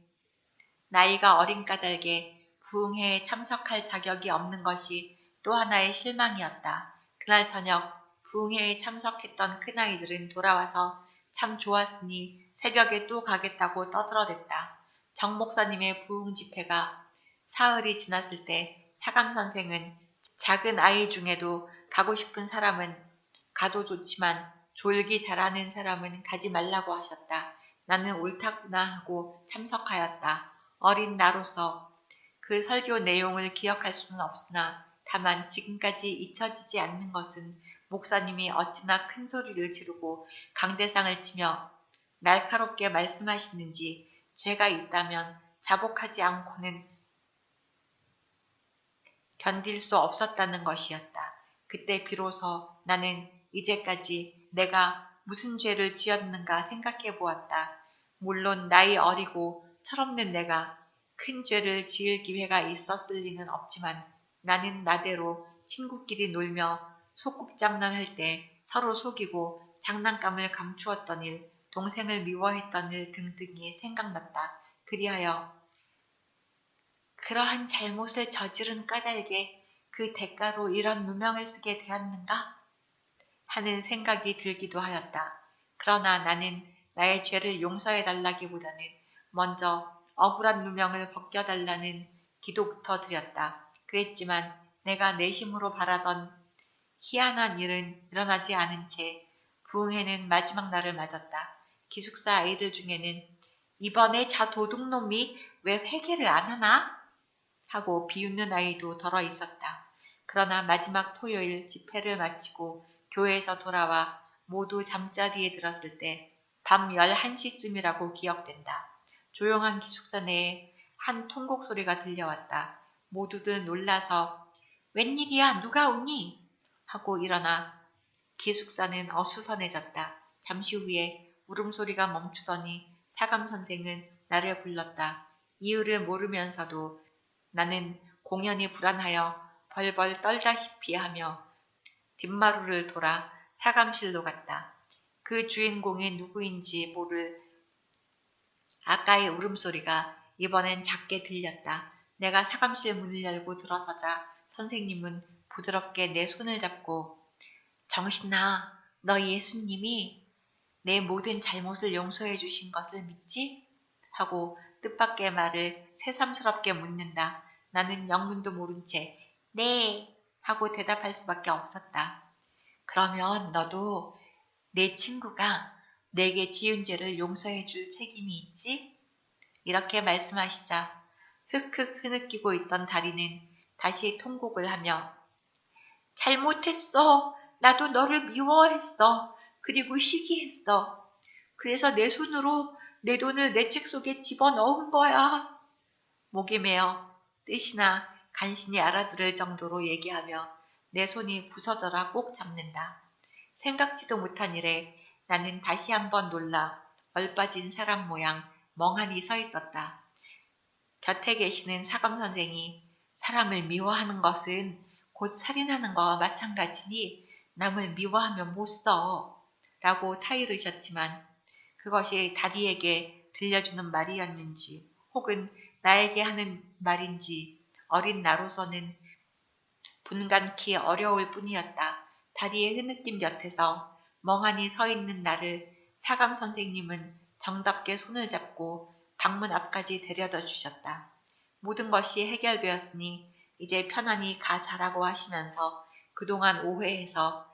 A: 나이가 어린 까닭에 부흥회에 참석할 자격이 없는 것이 또 하나의 실망이었다. 그날 저녁 부흥회에 참석했던 큰아이들은 돌아와서 참 좋았으니 새벽에 또 가겠다고 떠들어댔다. 정 목사님의 부흥 집회가 사흘이 지났을 때 사감 선생은 작은 아이 중에도 가고 싶은 사람은 가도 좋지만 졸기 잘하는 사람은 가지 말라고 하셨다. 나는 옳다구나 하고 참석하였다. 어린 나로서 그 설교 내용을 기억할 수는 없으나 다만 지금까지 잊혀지지 않는 것은 목사님이 어찌나 큰 소리를 지르고 강대상을 치며 날카롭게 말씀하시는지 죄가 있다면 자복하지 않고는 견딜 수 없었다는 것이었다. 그때 비로소 나는 이제까지 내가 무슨 죄를 지었는가 생각해 보았다. 물론 나이 어리고 철없는 내가 큰 죄를 지을 기회가 있었을 리는 없지만 나는 나대로 친구끼리 놀며 소꿉장난할 때 서로 속이고 장난감을 감추었던 일, 동생을 미워했던 일 등등이 생각났다. 그리하여 그러한 잘못을 저지른 까닭에 그 대가로 이런 누명을 쓰게 되었는가? 하는 생각이 들기도 하였다. 그러나 나는 나의 죄를 용서해달라기보다는 먼저 억울한 누명을 벗겨달라는 기도부터 드렸다. 그랬지만 내가 내심으로 바라던 희한한 일은 일어나지 않은 채 부흥회는 마지막 날을 맞았다. 기숙사 아이들 중에는 이번에 저 도둑놈이 왜 회개를 안 하나? 하고 비웃는 아이도 덜어 있었다. 그러나 마지막 토요일 집회를 마치고 교회에서 돌아와 모두 잠자리에 들었을 때 밤 11시쯤이라고 기억된다. 조용한 기숙사 내에 한 통곡 소리가 들려왔다. 모두들 놀라서 웬일이야 누가 오니? 하고 일어나 기숙사는 어수선해졌다. 잠시 후에 울음소리가 멈추더니 사감 선생은 나를 불렀다. 이유를 모르면서도 나는 공연이 불안하여 벌벌 떨다시피 하며 뒷마루를 돌아 사감실로 갔다. 그 주인공이 누구인지 모를 아까의 울음소리가 이번엔 작게 들렸다. 내가 사감실 문을 열고 들어서자 선생님은 부드럽게 내 손을 잡고 정신아, 너 예수님이 내 모든 잘못을 용서해 주신 것을 믿지? 하고 뜻밖의 말을 새삼스럽게 묻는다. 나는 영문도 모른 채 네 하고 대답할 수밖에 없었다. 그러면 너도 내 친구가 내게 지은 죄를 용서해 줄 책임이 있지? 이렇게 말씀하시자 흑흑 흐느끼고 있던 다리는 다시 통곡을 하며 잘못했어. 나도 너를 미워했어. 그리고 시기했어. 그래서 내 손으로 내 돈을 내 책 속에 집어넣은 거야. 목이 메어 뜻이나 간신히 알아들을 정도로 얘기하며 내 손이 부서져라 꼭 잡는다. 생각지도 못한 일에 나는 다시 한번 놀라 얼빠진 사람 모양 멍하니 서 있었다. 곁에 계시는 사감 선생이 사람을 미워하는 것은 곧 살인하는 거와 마찬가지니 남을 미워하면 못 써. 라고 타이르셨지만 그것이 다리에게 들려주는 말이었는지 혹은 나에게 하는 말인지 어린 나로서는 분간키 어려울 뿐이었다. 다리의 흐느낌 곁에서 멍하니 서 있는 나를 사감 선생님은 정답게 손을 잡고 방문 앞까지 데려다 주셨다. 모든 것이 해결되었으니 이제 편안히 가 자라고 하시면서 그동안 오해해서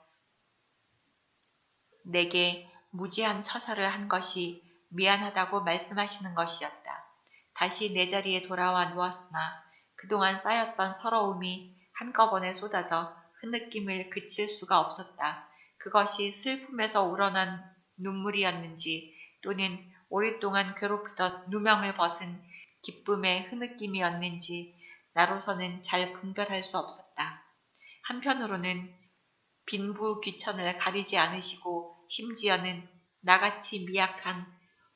A: 내게 무지한 처사를 한 것이 미안하다고 말씀하시는 것이었다. 다시 내 자리에 돌아와 누웠으나 그동안 쌓였던 서러움이 한꺼번에 쏟아져 흐느낌을 그칠 수가 없었다. 그것이 슬픔에서 우러난 눈물이었는지 또는 오랫동안 괴롭히던 누명을 벗은 기쁨의 흐느낌이었는지 나로서는 잘 분별할 수 없었다. 한편으로는 빈부귀천을 가리지 않으시고 심지어는 나같이 미약한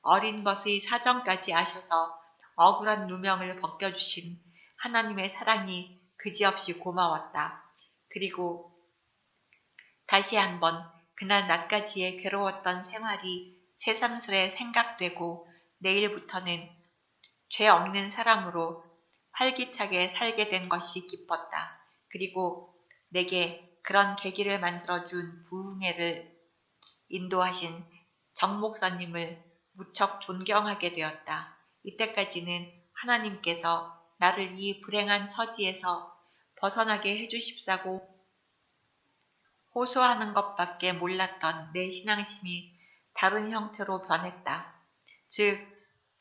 A: 어린 것의 사정까지 아셔서 억울한 누명을 벗겨주신 하나님의 사랑이 그지없이 고마웠다. 그리고 다시 한번 그날 낮까지의 괴로웠던 생활이 새삼스레 생각되고 내일부터는 죄 없는 사람으로 활기차게 살게 된 것이 기뻤다. 그리고 내게 그런 계기를 만들어준 부흥회를 인도하신 정 목사님을 무척 존경하게 되었다. 이때까지는 하나님께서 나를 이 불행한 처지에서 벗어나게 해주십사고 호소하는 것밖에 몰랐던 내 신앙심이 다른 형태로 변했다. 즉,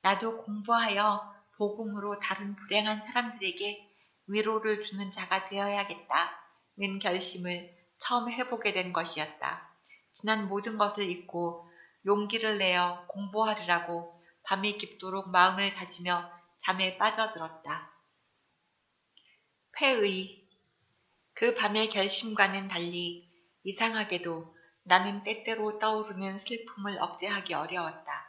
A: 나도 공부하여 복음으로 다른 불행한 사람들에게 위로를 주는 자가 되어야겠다는 결심을 처음 해보게 된 것이었다. 지난 모든 것을 잊고 용기를 내어 공부하리라고 밤이 깊도록 마음을 다지며 잠에 빠져들었다. 폐의. 그 밤의 결심과는 달리 이상하게도 나는 때때로 떠오르는 슬픔을 억제하기 어려웠다.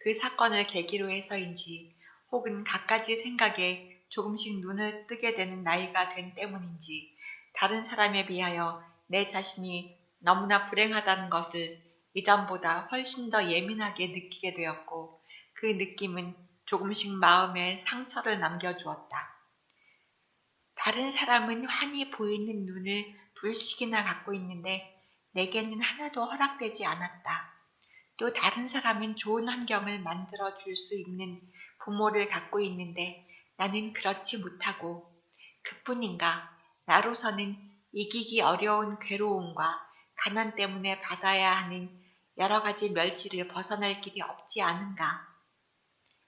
A: 그 사건을 계기로 해서인지 혹은 갖가지 생각에 조금씩 눈을 뜨게 되는 나이가 된 때문인지 다른 사람에 비하여 내 자신이 너무나 불행하다는 것을 이전보다 훨씬 더 예민하게 느끼게 되었고 그 느낌은 조금씩 마음에 상처를 남겨주었다. 다른 사람은 환히 보이는 눈을 둘씩이나 갖고 있는데 내게는 하나도 허락되지 않았다. 또 다른 사람은 좋은 환경을 만들어 줄 수 있는 부모를 갖고 있는데 나는 그렇지 못하고 그뿐인가 나로서는 이기기 어려운 괴로움과 가난 때문에 받아야 하는 여러 가지 멸시를 벗어날 길이 없지 않은가.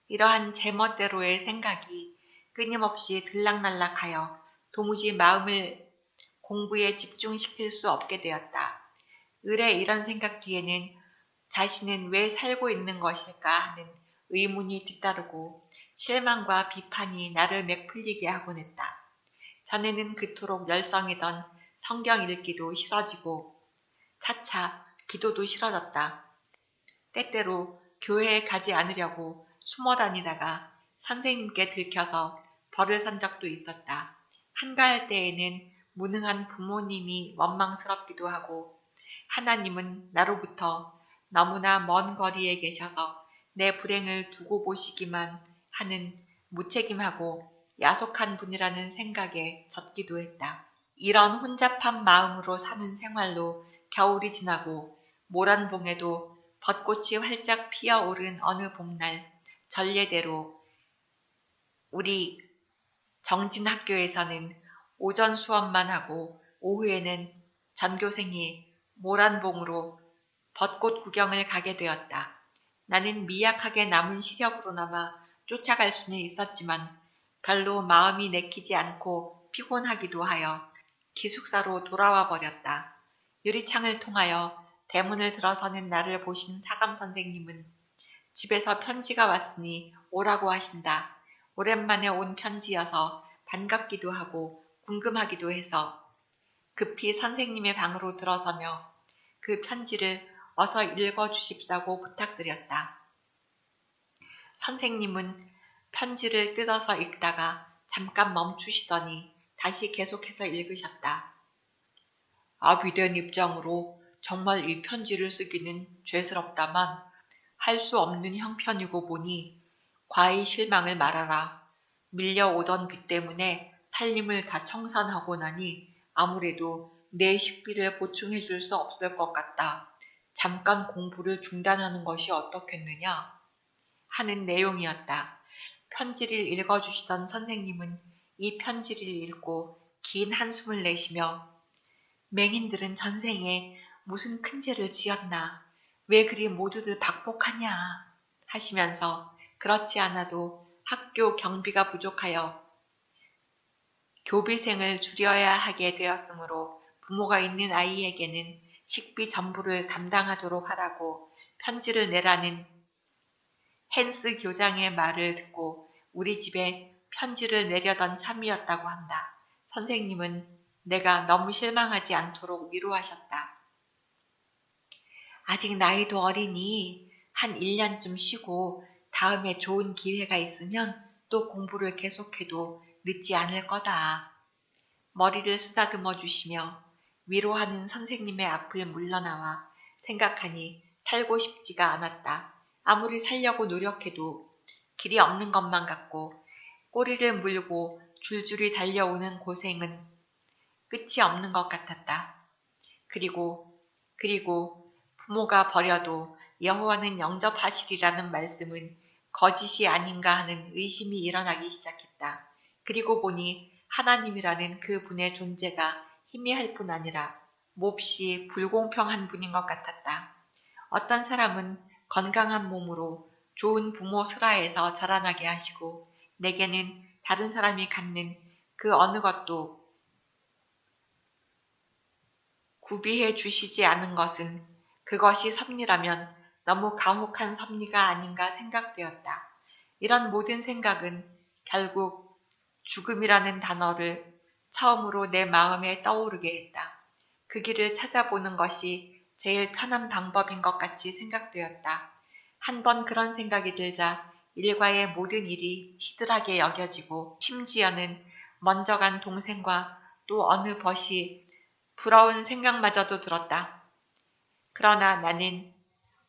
A: 이러한 제멋대로의 생각이 끊임없이 들락날락하여 도무지 마음을 공부에 집중시킬 수 없게 되었다. 을의 이런 생각 뒤에는 자신은 왜 살고 있는 것일까 하는 의문이 뒤따르고 실망과 비판이 나를 맥풀리게 하곤 했다. 전에는 그토록 열성이던 성경 읽기도 싫어지고 차차 기도도 싫어졌다. 때때로 교회에 가지 않으려고 숨어 다니다가 선생님께 들켜서 벌을 선 적도 있었다. 한가할 때에는 무능한 부모님이 원망스럽기도 하고 하나님은 나로부터 너무나 먼 거리에 계셔서 내 불행을 두고 보시기만 하는 무책임하고 야속한 분이라는 생각에 젖기도 했다. 이런 혼잡한 마음으로 사는 생활로 겨울이 지나고 모란봉에도 벚꽃이 활짝 피어오른 어느 봄날 전례대로 우리 정진학교에서는 오전 수업만 하고 오후에는 전교생이 모란봉으로 벚꽃 구경을 가게 되었다. 나는 미약하게 남은 시력으로나마 쫓아갈 수는 있었지만 별로 마음이 내키지 않고 피곤하기도 하여 기숙사로 돌아와 버렸다. 유리창을 통하여 대문을 들어서는 나를 보신 사감 선생님은 집에서 편지가 왔으니 오라고 하신다. 오랜만에 온 편지여서 반갑기도 하고 궁금하기도 해서 급히 선생님의 방으로 들어서며 그 편지를 어서 읽어주십사고 부탁드렸다. 선생님은 편지를 뜯어서 읽다가 잠깐 멈추시더니 다시 계속해서 읽으셨다. 아비된 입장으로 정말 이 편지를 쓰기는 죄스럽다만 할 수 없는 형편이고 보니 과히 실망을 말아라. 밀려오던 빚 때문에 살림을 다 청산하고 나니 아무래도 내 식비를 보충해 줄 수 없을 것 같다. 잠깐 공부를 중단하는 것이 어떻겠느냐 하는 내용이었다. 편지를 읽어주시던 선생님은 이 편지를 읽고 긴 한숨을 내쉬며 맹인들은 전생에 무슨 큰 죄를 지었나 왜 그리 모두들 박복하냐 하시면서 그렇지 않아도 학교 경비가 부족하여 교비생을 줄여야 하게 되었으므로 부모가 있는 아이에게는 식비 전부를 담당하도록 하라고 편지를 내라는 헨스 교장의 말을 듣고 우리 집에 편지를 내려던 참이었다고 한다. 선생님은 내가 너무 실망하지 않도록 위로하셨다. 아직 나이도 어리니 한 1년쯤 쉬고 다음에 좋은 기회가 있으면 또 공부를 계속해도 늦지 않을 거다. 머리를 쓰다듬어 주시며 위로하는 선생님의 앞을 물러나와 생각하니 살고 싶지가 않았다. 아무리 살려고 노력해도 길이 없는 것만 같고 꼬리를 물고 줄줄이 달려오는 고생은 끝이 없는 것 같았다. 그리고 부모가 버려도 여호와는 영접하시리라는 말씀은 거짓이 아닌가 하는 의심이 일어나기 시작했다. 그리고 보니 하나님이라는 그 분의 존재가 희미할 뿐 아니라 몹시 불공평한 분인 것 같았다. 어떤 사람은 건강한 몸으로 좋은 부모 슬하에서 자라나게 하시고 내게는 다른 사람이 갖는 그 어느 것도 구비해 주시지 않은 것은 그것이 섭리라면 너무 가혹한 섭리가 아닌가 생각되었다. 이런 모든 생각은 결국 죽음이라는 단어를 처음으로 내 마음에 떠오르게 했다. 그 길을 찾아보는 것이 제일 편한 방법인 것 같이 생각되었다. 한번 그런 생각이 들자 일과의 모든 일이 시들하게 여겨지고 심지어는 먼저 간 동생과 또 어느 벗이 부러운 생각마저도 들었다. 그러나 나는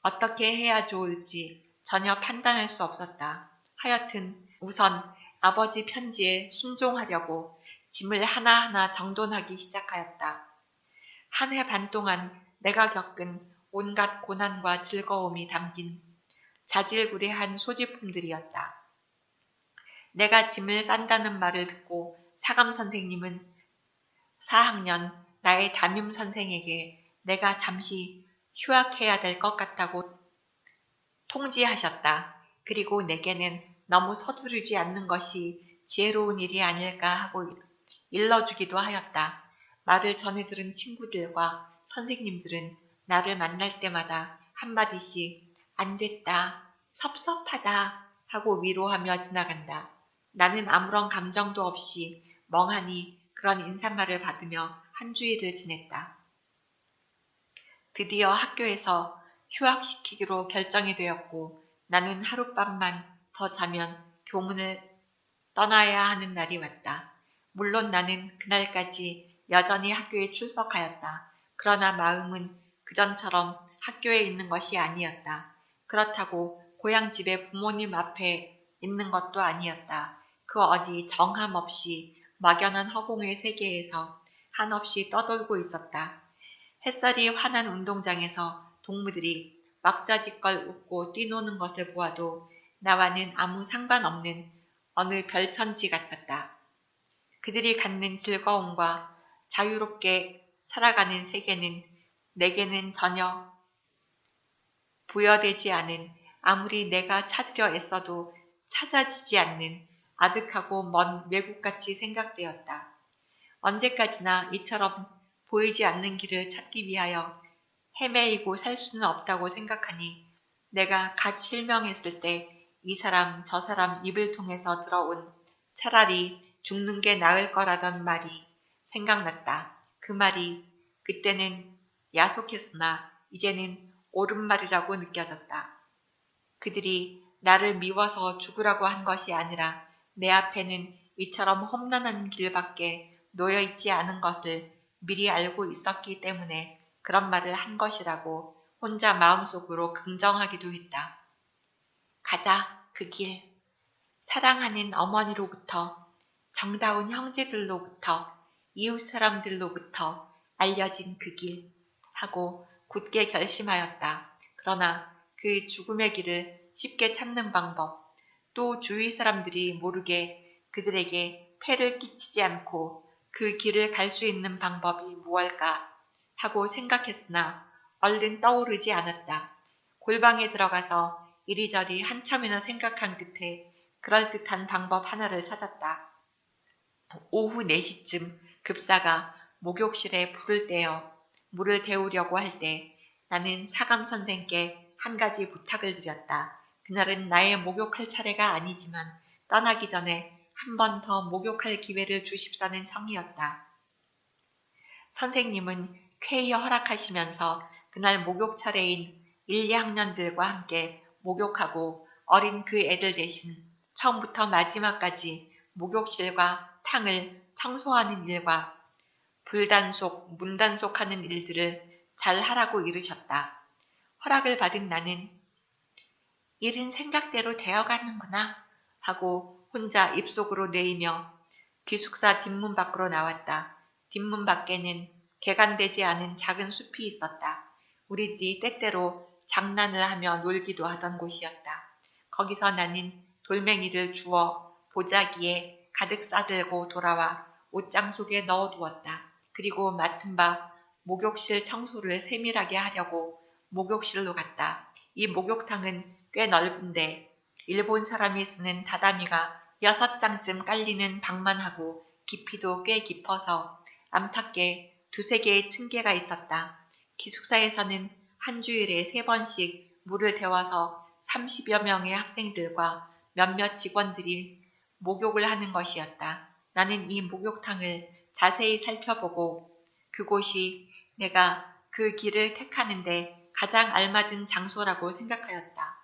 A: 어떻게 해야 좋을지 전혀 판단할 수 없었다. 하여튼 우선 아버지 편지에 순종하려고 짐을 하나하나 정돈하기 시작하였다. 한 해 반 동안 내가 겪은 온갖 고난과 즐거움이 담긴 자질구레한 소지품들이었다. 내가 짐을 싼다는 말을 듣고 사감 선생님은 4학년 나의 담임 선생에게 내가 잠시 휴학해야 될 것 같다고 통지하셨다. 그리고 내게는 너무 서두르지 않는 것이 지혜로운 일이 아닐까 하고 일러주기도 하였다. 말을 전해 들은 친구들과 선생님들은 나를 만날 때마다 한마디씩 안 됐다, 섭섭하다 하고 위로하며 지나간다. 나는 아무런 감정도 없이 멍하니 그런 인사말을 받으며 한 주일을 지냈다. 드디어 학교에서 휴학시키기로 결정이 되었고 나는 하룻밤만 더 자면 교문을 떠나야 하는 날이 왔다. 물론 나는 그날까지 여전히 학교에 출석하였다. 그러나 마음은 그전처럼 학교에 있는 것이 아니었다. 그렇다고 고향 집에 부모님 앞에 있는 것도 아니었다. 그 어디 정함 없이 막연한 허공의 세계에서 한없이 떠돌고 있었다. 햇살이 환한 운동장에서 동무들이 왁자지껄 웃고 뛰노는 것을 보아도 나와는 아무 상관없는 어느 별천지 같았다. 그들이 갖는 즐거움과 자유롭게 살아가는 세계는 내게는 전혀 부여되지 않은, 아무리 내가 찾으려 애써도 찾아지지 않는 아득하고 먼 외국같이 생각되었다. 언제까지나 이처럼 보이지 않는 길을 찾기 위하여 헤매이고 살 수는 없다고 생각하니 내가 갓 실명했을 때 이 사람 저 사람 입을 통해서 들어온 차라리 죽는 게 나을 거라던 말이 생각났다. 그 말이 그때는 야속했으나 이제는 옳은 말이라고 느껴졌다. 그들이 나를 미워서 죽으라고 한 것이 아니라 내 앞에는 이처럼 험난한 길밖에 놓여있지 않은 것을 미리 알고 있었기 때문에 그런 말을 한 것이라고 혼자 마음속으로 긍정하기도 했다. 가자, 그 길. 사랑하는 어머니로부터, 정다운 형제들로부터, 이웃 사람들로부터 알려진 그 길 하고 굳게 결심하였다. 그러나 그 죽음의 길을 쉽게 찾는 방법, 또 주위 사람들이 모르게 그들에게 폐를 끼치지 않고 그 길을 갈 수 있는 방법이 무엇일까 하고 생각했으나 얼른 떠오르지 않았다. 골방에 들어가서 이리저리 한참이나 생각한 끝에 그럴듯한 방법 하나를 찾았다. 오후 4시쯤 급사가 목욕실에 불을 떼어 물을 데우려고 할 때 나는 사감 선생께 한 가지 부탁을 드렸다. 그날은 나의 목욕할 차례가 아니지만 떠나기 전에 한 번 더 목욕할 기회를 주십사는 청이었다. 선생님은 쾌히 허락하시면서 그날 목욕 차례인 1, 2학년들과 함께 목욕하고 어린 그 애들 대신 처음부터 마지막까지 목욕실과 탕을 청소하는 일과 불단속, 문단속하는 일들을 잘 하라고 이르셨다. 허락을 받은 나는 일은 생각대로 되어가는구나 하고 혼자 입속으로 내이며 기숙사 뒷문 밖으로 나왔다. 뒷문 밖에는 개간되지 않은 작은 숲이 있었다. 우리들이 때때로 장난을 하며 놀기도 하던 곳이었다. 거기서 나는 돌멩이를 주워 보자기에 가득 싸들고 돌아와 옷장 속에 넣어두었다. 그리고 맡은 바 목욕실 청소를 세밀하게 하려고 목욕실로 갔다. 이 목욕탕은 꽤 넓은데 일본 사람이 쓰는 다다미가 6장쯤 깔리는 방만 하고 깊이도 꽤 깊어서 안팎에 2-3개의 층계가 있었다. 기숙사에서는 한 주일에 3번씩 물을 데워서 30여 명의 학생들과 몇몇 직원들이 목욕을 하는 것이었다. 나는 이 목욕탕을 자세히 살펴보고 그곳이 내가 그 길을 택하는데 가장 알맞은 장소라고 생각하였다.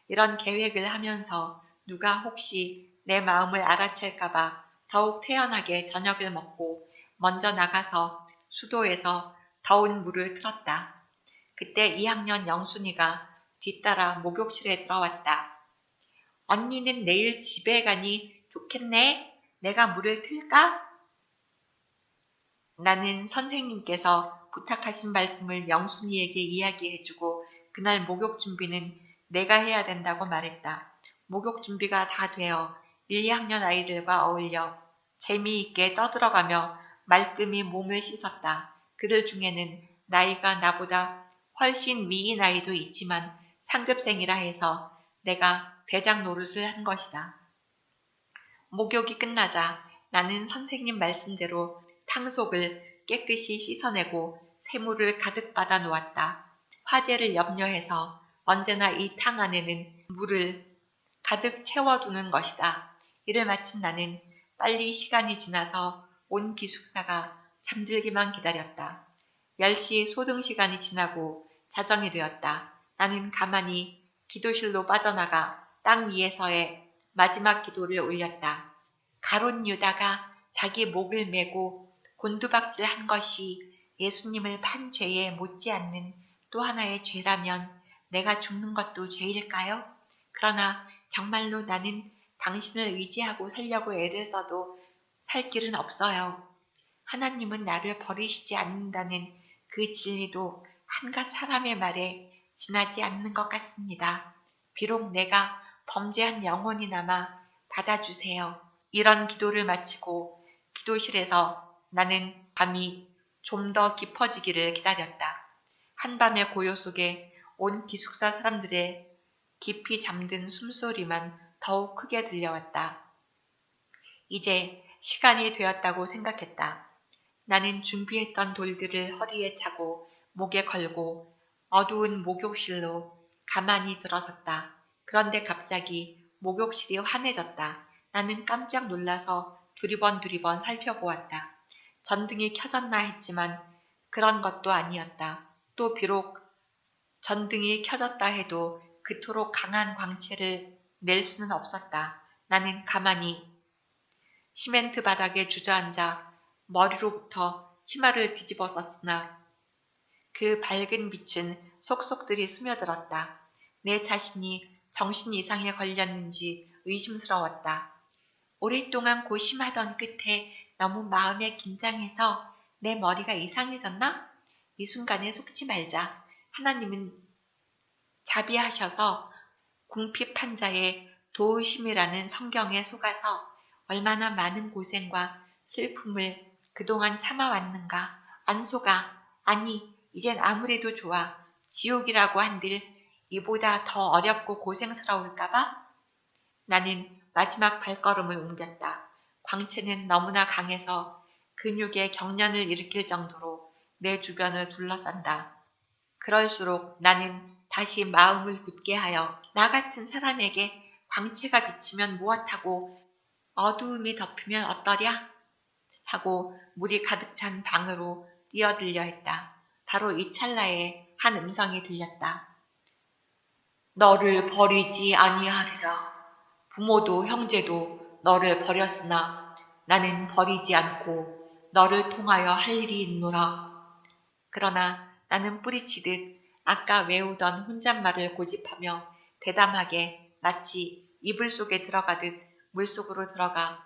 A: 이런 계획을 하면서 누가 혹시 내 마음을 알아챌까봐 더욱 태연하게 저녁을 먹고 먼저 나가서 수도에서 더운 물을 틀었다. 그때 2학년 영순이가 뒤따라 목욕실에 들어왔다. 언니는 내일 집에 가니 좋겠네. 내가 물을 틀까? 나는 선생님께서 부탁하신 말씀을 영순이에게 이야기해주고 그날 목욕 준비는 내가 해야 된다고 말했다. 목욕 준비가 다 되어 1, 2학년 아이들과 어울려 재미있게 떠들어가며 말끔히 몸을 씻었다. 그들 중에는 나이가 나보다 훨씬 미인 아이도 있지만 상급생이라 해서 내가 대장 노릇을 한 것이다. 목욕이 끝나자 나는 선생님 말씀대로 탕속을 깨끗이 씻어내고 새물을 가득 받아 놓았다. 화재를 염려해서 언제나 이 탕 안에는 물을 가득 채워두는 것이다. 일을 마친 나는 빨리 시간이 지나서 온 기숙사가 잠들기만 기다렸다. 10시 소등 시간이 지나고 자정이 되었다. 나는 가만히 기도실로 빠져나가 땅 위에서의 마지막 기도를 올렸다. 가룟 유다가 자기 목을 메고 곤두박질한 것이 예수님을 판 죄에 못지않는 또 하나의 죄라면 내가 죽는 것도 죄일까요? 그러나 정말로 나는 당신을 의지하고 살려고 애를 써도 살 길은 없어요. 하나님은 나를 버리시지 않는다는 그 진리도 한갓 사람의 말에 지나지 않는 것 같습니다. 비록 내가 범죄한 영혼이나마 받아주세요. 이런 기도를 마치고 기도실에서 나는 밤이 좀 더 깊어지기를 기다렸다. 한밤의 고요 속에 온 기숙사 사람들의 깊이 잠든 숨소리만 더욱 크게 들려왔다. 이제 시간이 되었다고 생각했다. 나는 준비했던 돌들을 허리에 차고 목에 걸고 어두운 목욕실로 가만히 들어섰다. 그런데 갑자기 목욕실이 환해졌다. 나는 깜짝 놀라서 두리번 살펴보았다. 전등이 켜졌나 했지만 그런 것도 아니었다. 또 비록 전등이 켜졌다 해도 그토록 강한 광채를 낼 수는 없었다. 나는 가만히 시멘트 바닥에 주저앉아 머리로부터 치마를 뒤집어 썼으나 그 밝은 빛은 속속들이 스며들었다. 내 자신이 정신 이상에 걸렸는지 의심스러웠다. 오랫동안 고심하던 끝에 너무 마음에 긴장해서 내 머리가 이상해졌나? 이 순간에 속지 말자. 하나님은 자비하셔서 궁핍한 자의 도우심이라는 성경에 속아서 얼마나 많은 고생과 슬픔을 그동안 참아왔는가. 안 속아. 아니, 이젠 아무래도 좋아. 지옥이라고 한들 이보다 더 어렵고 고생스러울까봐? 나는 마지막 발걸음을 옮겼다. 광채는 너무나 강해서 근육에 경련을 일으킬 정도로 내 주변을 둘러싼다. 그럴수록 나는 다시 마음을 굳게 하여 나 같은 사람에게 광채가 비치면 무엇하고 어두움이 덮이면 어떠랴? 하고 물이 가득 찬 방으로 뛰어들려 했다. 바로 이 찰나에 한 음성이 들렸다. 너를 버리지 아니하리라. 부모도 형제도 너를 버렸으나 나는 버리지 않고 너를 통하여 할 일이 있노라. 그러나 나는 뿌리치듯 아까 외우던 혼잣말을 고집하며 대담하게 마치 이불 속에 들어가듯 물속으로 들어가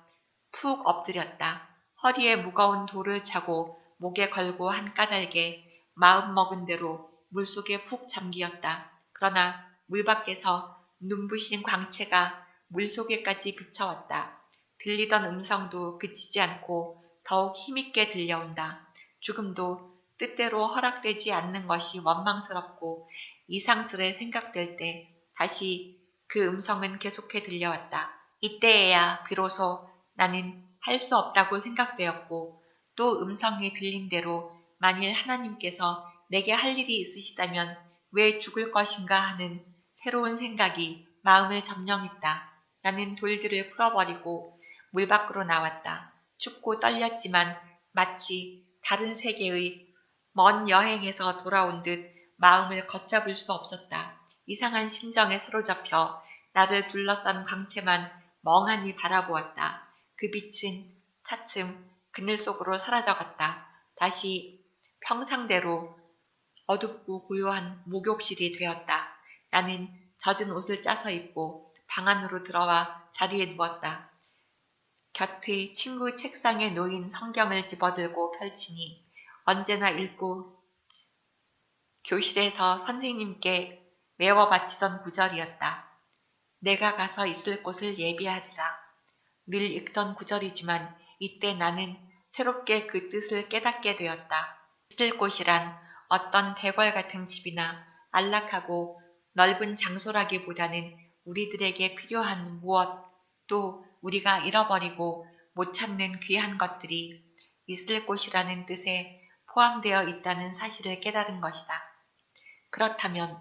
A: 푹 엎드렸다. 허리에 무거운 돌을 차고 목에 걸고 한 까닭에 마음먹은 대로 물속에 푹 잠기었다. 그러나 물 밖에서 눈부신 광채가 물속에까지 비쳐왔다. 들리던 음성도 그치지 않고 더욱 힘있게 들려온다. 죽음도 뜻대로 허락되지 않는 것이 원망스럽고 이상스레 생각될 때 다시 그 음성은 계속해 들려왔다. 이때에야 비로소 나는 할 수 없다고 생각되었고 또 음성이 들린 대로 만일 하나님께서 내게 할 일이 있으시다면 왜 죽을 것인가 하는 새로운 생각이 마음을 점령했다. 나는 돌들을 풀어버리고 물 밖으로 나왔다. 춥고 떨렸지만 마치 다른 세계의 먼 여행에서 돌아온 듯 마음을 걷잡을 수 없었다. 이상한 심정에 사로잡혀 나를 둘러싼 광채만 멍하니 바라보았다. 그 빛은 차츰 그늘 속으로 사라져갔다. 다시 평상대로 어둡고 고요한 목욕실이 되었다. 나는 젖은 옷을 짜서 입고 방 안으로 들어와 자리에 누웠다. 곁의 친구 책상에 놓인 성경을 집어들고 펼치니 언제나 읽고 교실에서 선생님께 외워 바치던 구절이었다. 내가 가서 있을 곳을 예비하리라. 늘 읽던 구절이지만 이때 나는 새롭게 그 뜻을 깨닫게 되었다. 있을 곳이란 어떤 대궐 같은 집이나 안락하고 넓은 장소라기보다는 우리들에게 필요한 무엇 또 우리가 잃어버리고 못 찾는 귀한 것들이 있을 곳이라는 뜻에 포함되어 있다는 사실을 깨달은 것이다. 그렇다면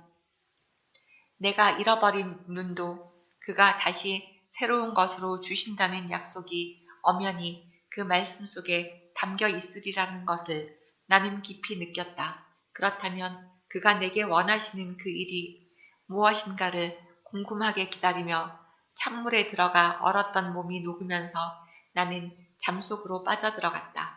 A: 내가 잃어버린 눈도 그가 다시 새로운 것으로 주신다는 약속이 엄연히 그 말씀 속에 담겨 있으리라는 것을 나는 깊이 느꼈다. 그렇다면 그가 내게 원하시는 그 일이 무엇인가를 궁금하게 기다리며 찬물에 들어가 얼었던 몸이 녹으면서 나는 잠속으로 빠져들어갔다.